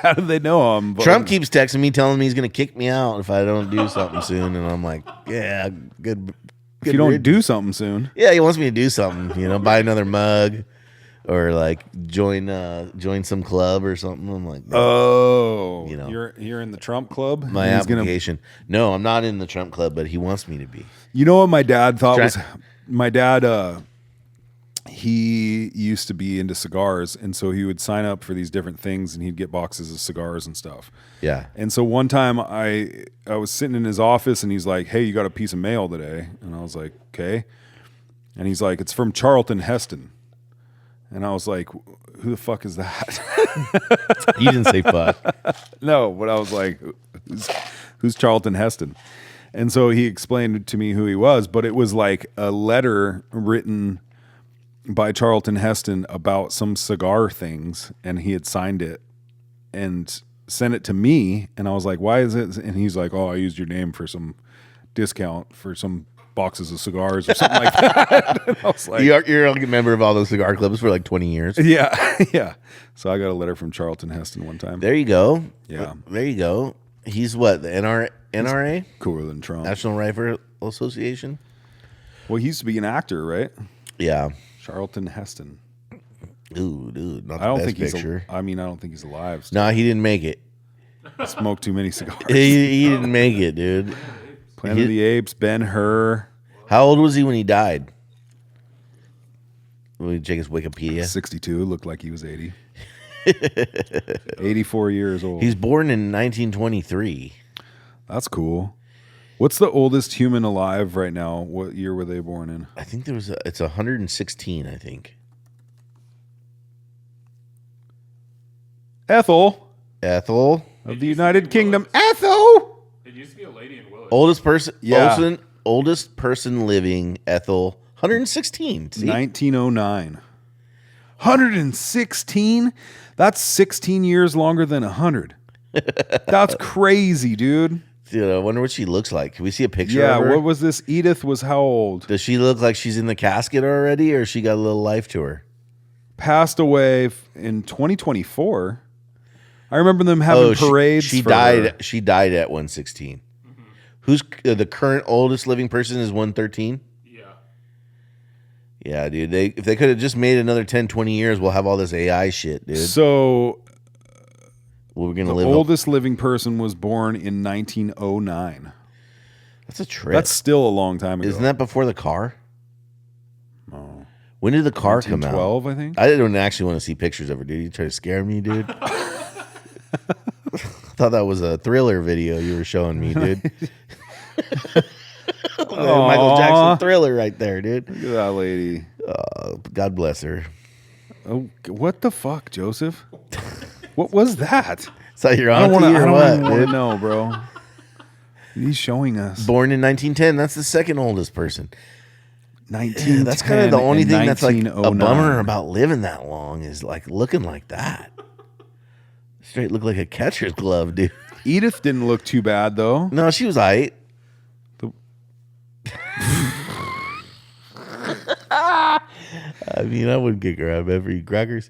How do they know I'm voting? Trump keeps texting me, telling me he's going to kick me out if I don't do something soon. And I'm like, yeah, good. If you don't do something soon. Yeah, he wants me to do something, buy another mug or like join some club or something. I'm like, oh, you're in the Trump club? My application. No, I'm not in the Trump club, but he wants me to be. You know what my dad thought was... My dad, he used to be into cigars, and so he would sign up for these different things, and he'd get boxes of cigars and stuff. Yeah. And so one time I was sitting in his office, and he's like, "Hey, you got a piece of mail today?" And I was like, "Okay." And he's like, "It's from Charlton Heston." And I was like, "Who the fuck is that?" You didn't say fuck. No, but I was like, "Who's Charlton Heston?" And so he explained to me who he was, but it was like a letter written by Charlton Heston about some cigar things, and he had signed it and sent it to me, and I was like, "Why is it?" And he's like, "Oh, I used your name for some discount for some boxes of cigars or something like that." And I was like, you're a member of all those cigar clubs for like 20 years. Yeah, yeah. So I got a letter from Charlton Heston one time. There you go. Yeah, there you go. He's what, the NRA? He's cooler than Trump. National Rifle Association. Well, he used to be an actor, right? Yeah. Charlton Heston. Ooh, dude, not the I don't best think picture. I don't think he's alive. No, he didn't make it. He smoked too many cigars. He didn't make it, dude. Planet of the Apes, Ben-Hur. How old was he when he died? Let me check his Wikipedia. 62. Looked like he was 80. 84 years old. He's born in 1923. That's cool. What's the oldest human alive right now? What year were they born in? I think it's 116, I think. Ethel of the United Kingdom. Ethel. It used to be a lady in Willis. Oldest person living, Ethel, 116. See? 1909. 116? That's 16 years longer than 100. That's crazy, dude. Dude, I wonder what she looks like. Can we see a picture Yeah, of her? what was this? Edith was how old? Does she look like she's in the casket already, or she got a little life to her? Passed away in 2024. I remember them having parades. She for died. her. She died at 116. Who's the current oldest living person is 113? Yeah, dude. If they could have just made another 10, 20 years, we'll have all this AI shit, dude. So we're gonna the live. Oldest living person was born in 1909. That's a trip. That's still a long time ago. Isn't that before the car? Oh. When did the car come out? 1912, I think. I didn't actually want to see pictures of her, dude. You try to scare me, dude. I thought that was a Thriller video you were showing me, dude. Michael Jackson Thriller right there, dude. Look at that lady. God bless her. Oh, what the fuck, Joseph? What was that? Is that your I auntie don't or even what, want to dude? know, bro. He's showing us. Born in 1910. That's the second oldest person. 1910. That's kind of the only and thing that's like a 1909. bummer about living that long is like looking like that. Straight look like a catcher's glove, dude. Edith didn't look too bad though. No, she was aight. I mean, I wouldn't kick her out. Ever eat crackers?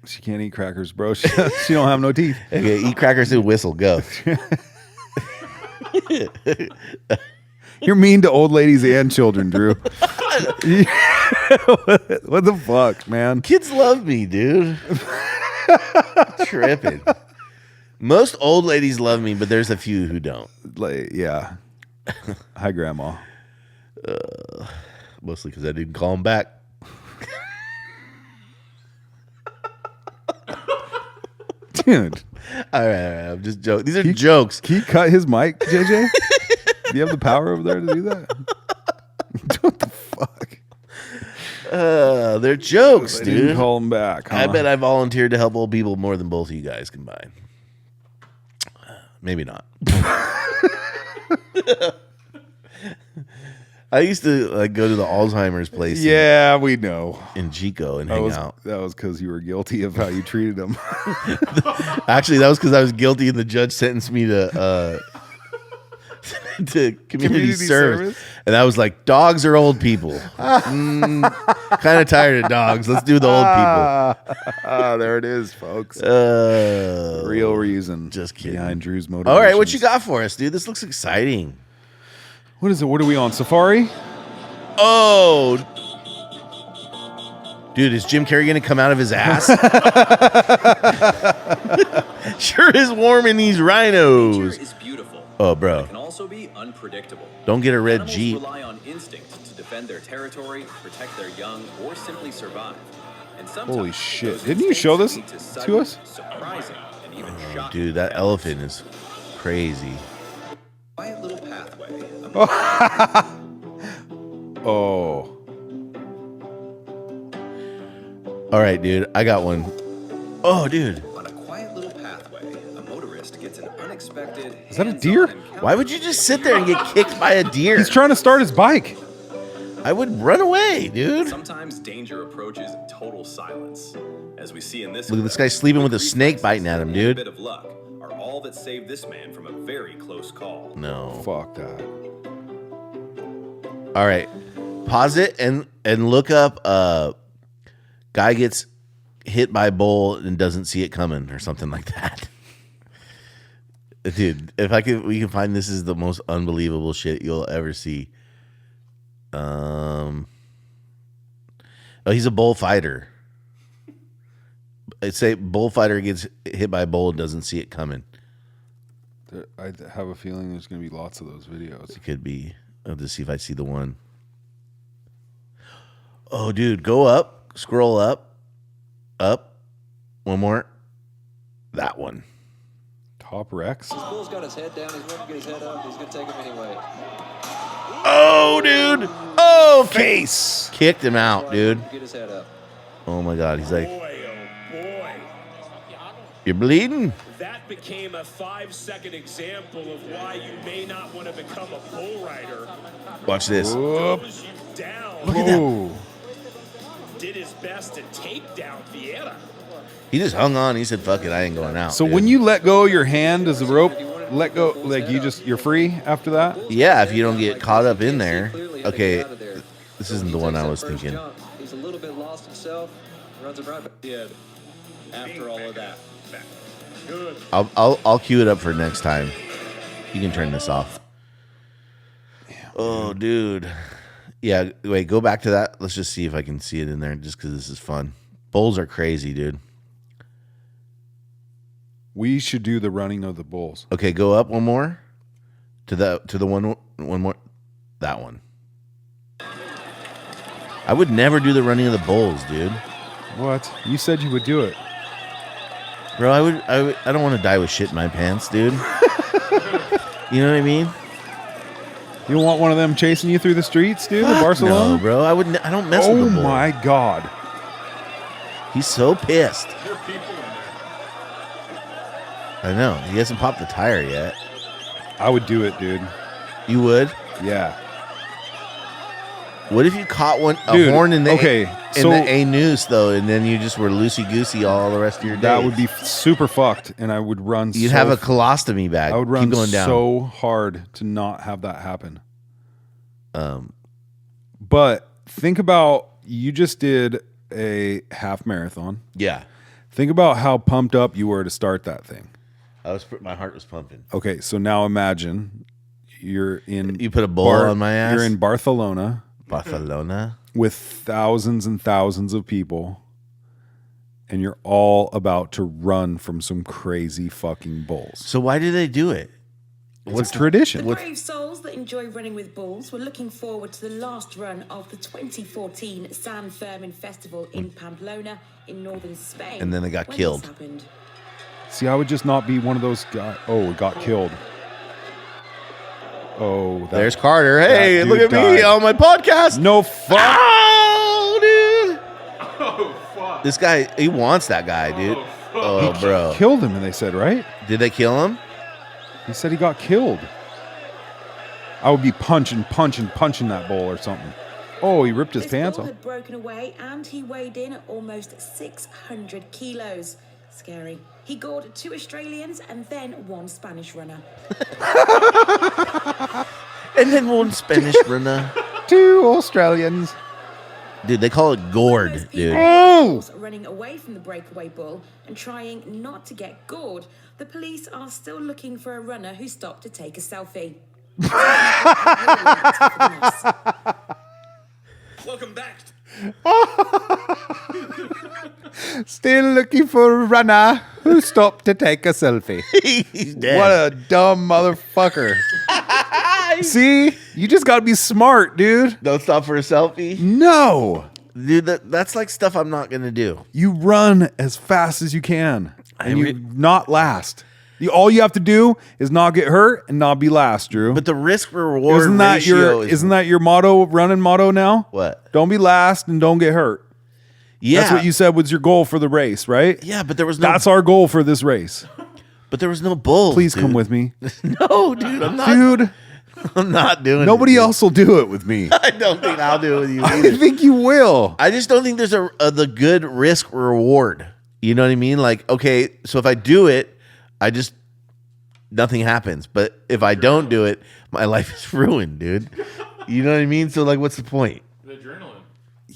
She can't eat crackers, bro. She don't have no teeth. Okay, eat crackers and whistle. Go. You're mean to old ladies and children, Drew. What the fuck, man? Kids love me, dude. Tripping. Most old ladies love me, but there's a few who don't. Like, yeah. Hi, Grandma. Mostly because I didn't call them back. Dude. All right. I'm just joking. These are jokes. Can you cut his mic, JJ? Do you have the power over there to do that? What the fuck? They're jokes, I dude. didn't call him back. Huh? I bet I volunteered to help old people more than both of you guys combined. Maybe not. I used to like go to the Alzheimer's place. Yeah, we know. In Chico and hang out. That was because you were guilty of how you treated him. Actually, that was because I was guilty and the judge sentenced me to to community service. And I was like, dogs are old people. Kind of tired of dogs. Let's do the old people. There it is, folks. Real reason. Just kidding. Behind Drew's motivation. All right, what you got for us, dude? This looks exciting. What is it? What are we on? Safari? Oh. Dude, is Jim Carrey going to come out of his ass? Sure is warm in these rhinos. Nature is beautiful. Oh, bro. It can also be unpredictable. Don't get a red Animals Jeep. rely on instinct to defend their territory, protect their young, or simply survive. And sometimes Holy shit. those Didn't you show this instincts lead to us? Surprising and even shocking. Dude, that elephant is crazy. Quiet little pathway. Oh. All right, dude. I got one. Oh, dude. On a quiet little pathway, a motorist gets an unexpected. Is that a deer? Why would you just sit there and get kicked by a deer? He's trying to start his bike. I would run away, dude. Sometimes danger approaches in total silence. As we see in this Look at this guy sleeping with a snake biting at him, a dude. bit of luck are all that saved this man from a very close call. No. Fuck that. All right. Pause it and look up guy gets hit by a bull and doesn't see it coming or something like that. Dude, if we can find this is the most unbelievable shit you'll ever see. Oh, he's a bullfighter. I'd say bullfighter gets hit by a bull and doesn't see it coming. I have a feeling there's going to be lots of those videos. It could be. I'll just see if I see the one. Oh, dude, go up, scroll up. One more. That one. Top Rex. This bull's got his head down. He's ready to get his head up. He's going to take him anyway. Oh, dude. Oh, face. Kicked him out, dude. Get his head up. Oh, my God. He's like, Boy, oh boy. you're bleeding? That became a 5-second example of why you may not want to become a bull rider. Watch this. Throws you down. Look at that. Did his best to take down Vieira. He just hung on. He said, fuck it. I ain't going out. So dude. when you let go of your hand, does the rope let go? Like you're free after that? Yeah, if you don't get caught up in there. Okay, this isn't the one I was thinking. He's a little bit lost himself. Runs him right back. Did after all of that. Good. I'll cue it up for next time. You can turn this off. Oh, dude. Yeah, wait, go back to that. Let's just see if I can see it in there just because this is fun. Bulls are crazy, dude. We should do the running of the bulls. Okay, go up one more. To the one more. That one. I would never do the running of the bulls, dude. What? You said you would do it. Bro, I don't want to die with shit in my pants, dude. You know what I mean? You don't want one of them chasing you through the streets, dude, in Barcelona? No, bro. I don't mess with the bull. Oh my God. He's so pissed. There are people in there. I know. He hasn't popped the tire yet. I would do it, dude. You would? Yeah. What if you caught a Dude, horn in the so A noose though, and then you just were loosey goosey all the rest of your day? That would be super fucked, and I would run. You'd have a colostomy bag. I would run Keep going down. so hard to not have that happen. But think about, you just did a half marathon. Yeah. Think about how pumped up you were to start that thing. My heart was pumping. Okay, so now imagine you're in. You put a bowl on my ass. You're in Barcelona. Barcelona. With thousands and thousands of people, and you're all about to run from some crazy fucking bulls. So why do they do it? What's tradition? The brave souls that enjoy running with bulls were looking forward to the last run of the 2014 San Fermin Festival in Pamplona in northern Spain. And then they got when killed. this happened. See, I would just not be one of those guys. Oh, it got killed. Oh, there's Carter. Hey, look at died. me on my podcast. No fuck. Oh, dude. Oh, fuck. This guy, he wants that guy, dude. Oh, bro. Killed him, and they said, right? Did they kill him? He said he got killed. I would be punching that bull or something. Oh, he ripped his pants bull off. had broken away and he weighed in at almost 600 kilos. Scary. He gored 2 Australians and then 1 Spanish runner. And then 1 Spanish runner. 2 Australians. Dude, they call it gored, dude. Oh! Running away from the breakaway bull and trying not to get gored, the police are still looking for a runner who stopped to take a selfie. Welcome back. Still looking for a runner who stopped to take a selfie. He's dead. What a dumb motherfucker. See? You just got to be smart, dude. Don't stop for a selfie? No. Dude, that's like stuff I'm not going to do. You run as fast as you can, and you not last. All you have to do is not get hurt and not be last, Drew. But the risk reward isn't that your motto, running motto now? What? Don't be last and don't get hurt. Yeah. That's what you said was your goal for the race, right? Yeah, but there was no... That's our goal for this race. But there was no bull. Please come with me. No, dude, I'm not. Dude. I'm not doing Nobody else will do it with me. I don't think I'll do it with you I either. think you will. I just don't think there's the good risk reward. You know what I mean? Like, okay, so if I do it, nothing happens. But if I don't do it, my life is ruined, dude. You know what I mean? So, like, what's the point? The adrenaline.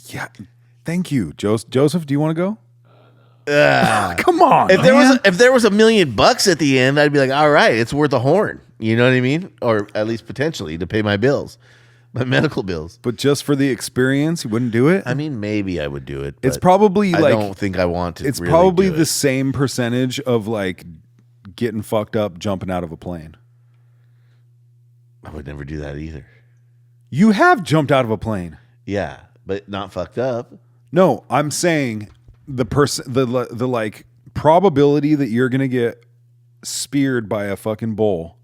Yeah. Thank you. Joseph, do you want to go? Come on. If there was $1 million at the end, I'd be like, all right, it's worth a horn. You know what I mean? Or at least potentially to pay my bills, my medical bills. But just for the experience, you wouldn't do it? I mean, maybe I would do it. It's probably I like... don't think I want to. It's really probably do the it. same percentage of like getting fucked up jumping out of a plane. I would never do that either. You have jumped out of a plane. Yeah, but not fucked up. No, I'm saying the like probability that you're gonna get speared by a fucking bull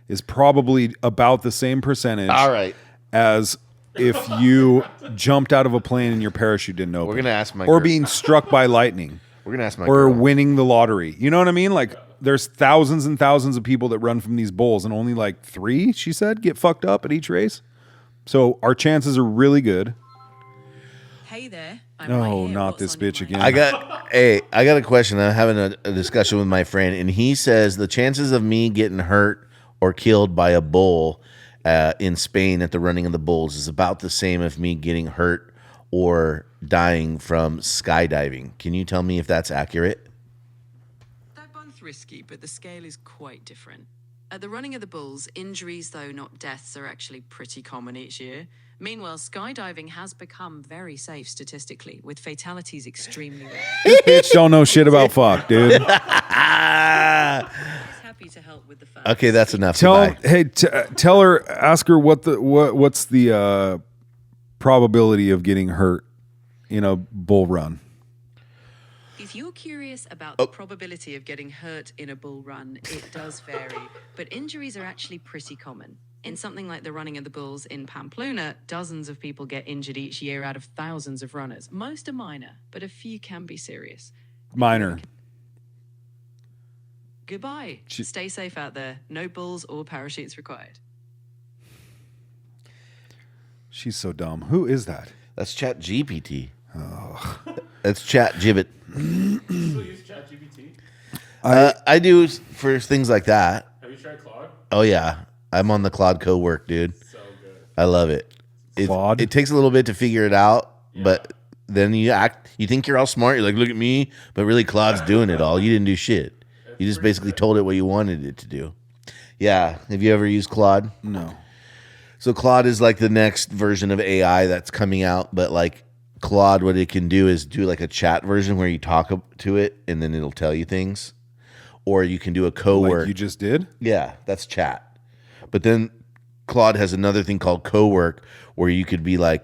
is probably about the same percentage. All right. As if you jumped out of a plane and your parachute didn't open. We're gonna ask my or girl. being struck by lightning. We're gonna ask my or girl. winning the lottery. You know what I mean? Like there's thousands and thousands of people that run from these bulls, and only like 3, she said, get fucked up at each race. So our chances are really good. Hey there. No, not this bitch again. I got a question. I'm having a discussion with my friend, and he says the chances of me getting hurt or killed by a bull in Spain at the running of the bulls is about the same as me getting hurt or dying from skydiving. Can you tell me if that's accurate? risky, but the scale is quite different. At the Running of the Bulls, injuries, though not deaths, are actually pretty common each year. Meanwhile, skydiving has become very safe statistically, with fatalities extremely rare. This bitch don't know shit about fuck, dude. Happy to help with the facts. Okay, that's enough. Tell Goodbye. tell her, ask her what's the probability of getting hurt in a bull run. If you're curious about the probability of getting hurt in a bull run, it does vary, but injuries are actually pretty common. In something like the Running of the Bulls in Pamplona, dozens of people get injured each year out of thousands of runners. Most are minor, but a few can be serious. Minor. Goodbye. Stay safe out there. No bulls or parachutes required. She's so dumb. Who is that? That's Chat GPT. Oh. That's Chat Gibbet. You still use ChatGPT? I do for things like that. Have you tried Claude? Oh yeah, I'm on the Claude co-work, dude. So good. I love it. Claude? It takes a little bit to figure it out, but then you think you're all smart. You're like, look at me, but really Claude's doing it all. You didn't do shit. You just basically told it what you wanted it to do. Yeah. Have you ever used Claude? No. So Claude is like the next version of AI that's coming out, but like Claude, what it can do is do like a chat version where you talk to it and then it'll tell you things. Or you can do a co-work. Like you just did? Yeah, that's chat. But then Claude has another thing called co-work where you could be like,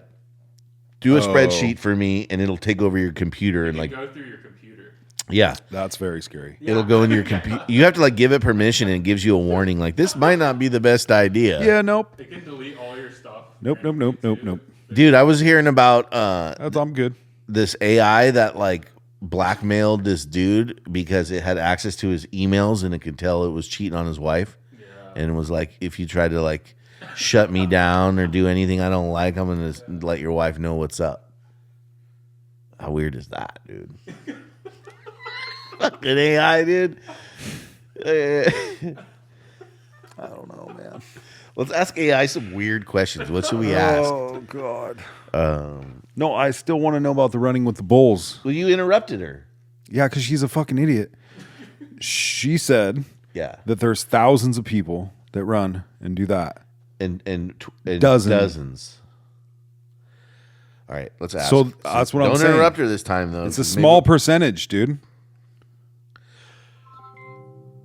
do a spreadsheet for me and it'll take over your computer and like go through your computer. Yeah. That's very scary. It'll go in your computer. You have to like give it permission and it gives you a warning like this might not be the best idea. Yeah, nope. It can delete all your stuff. Nope. Dude, I was hearing about I'm good. This AI that like blackmailed this dude because it had access to his emails and it could tell it was cheating on his wife. Yeah. And it was like, if you try to like shut me down or do anything I don't like, I'm going to let your wife know what's up. How weird is that, dude? Fucking AI, dude. I don't know, man. Let's ask AI some weird questions. What should we ask? Oh, God. No, I still want to know about the Running with the Bulls. Well, you interrupted her. Yeah, because she's a fucking idiot. She said that there's thousands of people that run and do that. And dozens. All right, let's ask. So that's what I'm saying. Don't interrupt her this time, though. It's a small percentage, dude.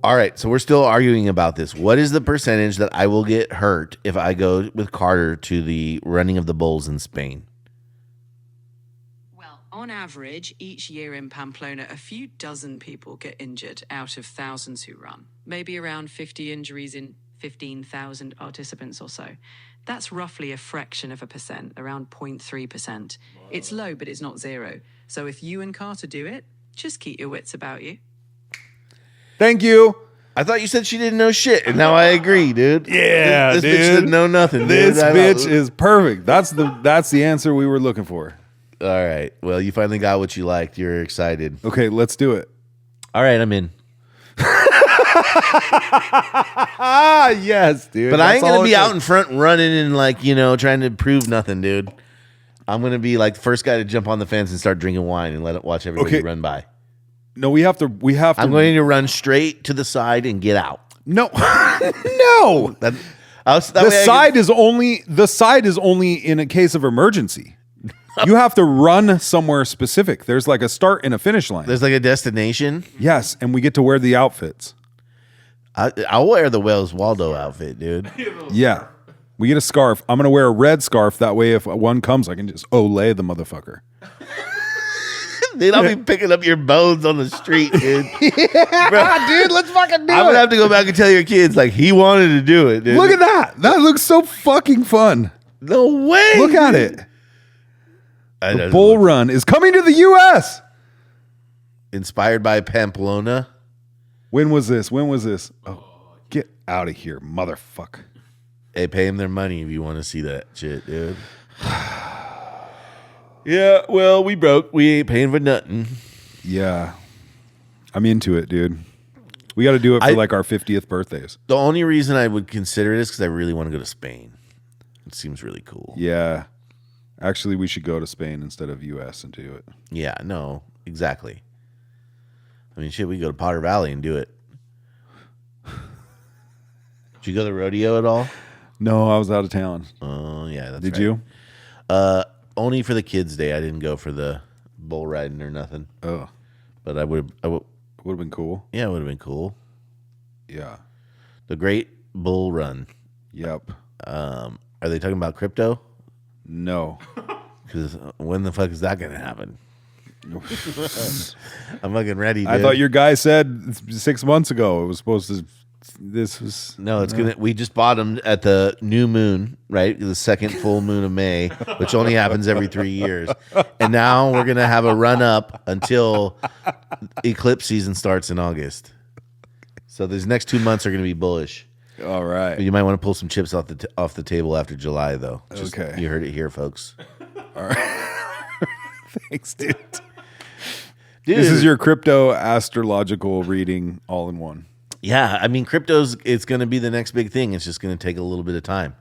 All right, so we're still arguing about this. What is the percentage that I will get hurt if I go with Carter to the Running of the Bulls in Spain? Well, on average, each year in Pamplona, a few dozen people get injured out of thousands who run. Maybe around 50 injuries in 15,000 participants or so. That's roughly a fraction of a percent, around 0.3%. It's low, but it's not zero. So if you and Carter do it, just keep your wits about you. Thank you. I thought you said she didn't know shit, and now I agree, dude. Yeah, this dude. bitch didn't know nothing. This dude. bitch is perfect. That's the answer we were looking for. All right. Well, you finally got what you liked. You're excited. Okay, let's do it. All right, I'm in. Yes, dude. But I ain't gonna be out in front running and like, trying to prove nothing, dude. I'm gonna be like the first guy to jump on the fence and start drinking wine and watch everybody run by. No, we have to. I'm going to run straight to the side and get out. No, no. The side is only in a case of emergency. You have to run somewhere specific. There's like a start and a finish line. There's like a destination. Yes, and we get to wear the outfits. I'll wear the Wells Waldo outfit, dude. Yeah, we get a scarf. I'm gonna wear a red scarf. That way, if one comes, I can just olay the motherfucker. Dude, I'll be picking up your bones on the street, dude. Yeah, bro, dude, let's fucking do it. I'm gonna have to go back and tell your kids like he wanted to do it, dude. Look at that. That looks so fucking fun. No way. Look at it. The bull run is coming to the U.S. Inspired by Pamplona. When was this? Oh, get out of here, motherfucker. Hey, pay them their money if you want to see that shit, dude. Yeah, well, we broke. We ain't paying for nothing. Yeah. I'm into it, dude. We got to do it for like our 50th birthdays. The only reason I would consider it is because I really want to go to Spain. It seems really cool. Yeah. Actually, we should go to Spain instead of U.S. and do it. Yeah, no, exactly. I mean, shit, we go to Potter Valley and do it. Did you go to the rodeo at all? No, I was out of town. Oh, yeah. That's Did right. you? Only for the kids' day. I didn't go for the bull riding or nothing. Oh. But I would have been cool. Yeah, it would have been cool. Yeah. The Great Bull Run. Yep. Are they talking about crypto? No. Because when the fuck is that going to happen? I'm fucking ready, dude. I thought your guy said 6 months ago it was supposed to. This was no. It's gonna. We just bottomed at the new moon, right? The second full moon of May, which only happens every 3 years, and now we're gonna have a run up until eclipse season starts in August. So these next 2 months are gonna be bullish. All right. But you might want to pull some chips off the table after July, though. Okay. You heard it here, folks. All right. Thanks, dude. This is your crypto astrological reading all in one. Yeah, I mean, it's going to be the next big thing. It's just going to take a little bit of time.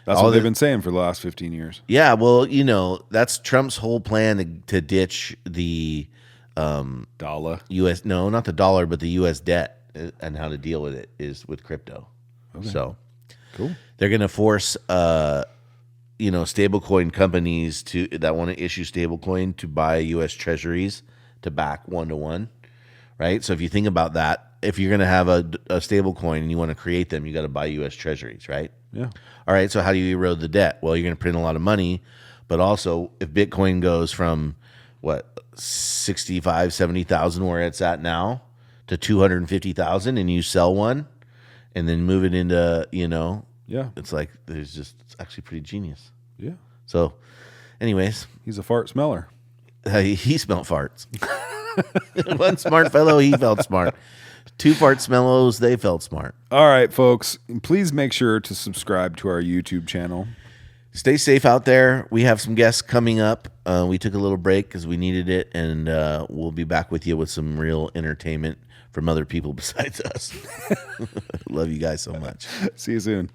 That's what they've been saying for the last 15 years. Yeah, well, that's Trump's whole plan to ditch the dollar. U.S. No, not the dollar, but the U.S. debt and how to deal with it is with crypto. Okay. So cool. They're going to force stablecoin companies that want to issue stablecoin to buy U.S. treasuries to back 1-to-1, right? So if you think about that, if you're going to have a stable coin and you want to create them, you got to buy U.S. treasuries, right? Yeah. All right. So how do you erode the debt? Well, you're going to print a lot of money, but also if Bitcoin goes from 65, 70,000 where it's at now to 250,000 and you sell one and then move it into, yeah, it's like it's actually pretty genius. Yeah. So anyways, he's a fart smeller. He smelled farts. One smart fellow, he felt smart. 2 fart smellos, they felt smart. All right, folks. Please make sure to subscribe to our YouTube channel. Stay safe out there. We have some guests coming up. We took a little break because we needed it, and we'll be back with you with some real entertainment from other people besides us. Love you guys so much. See you soon.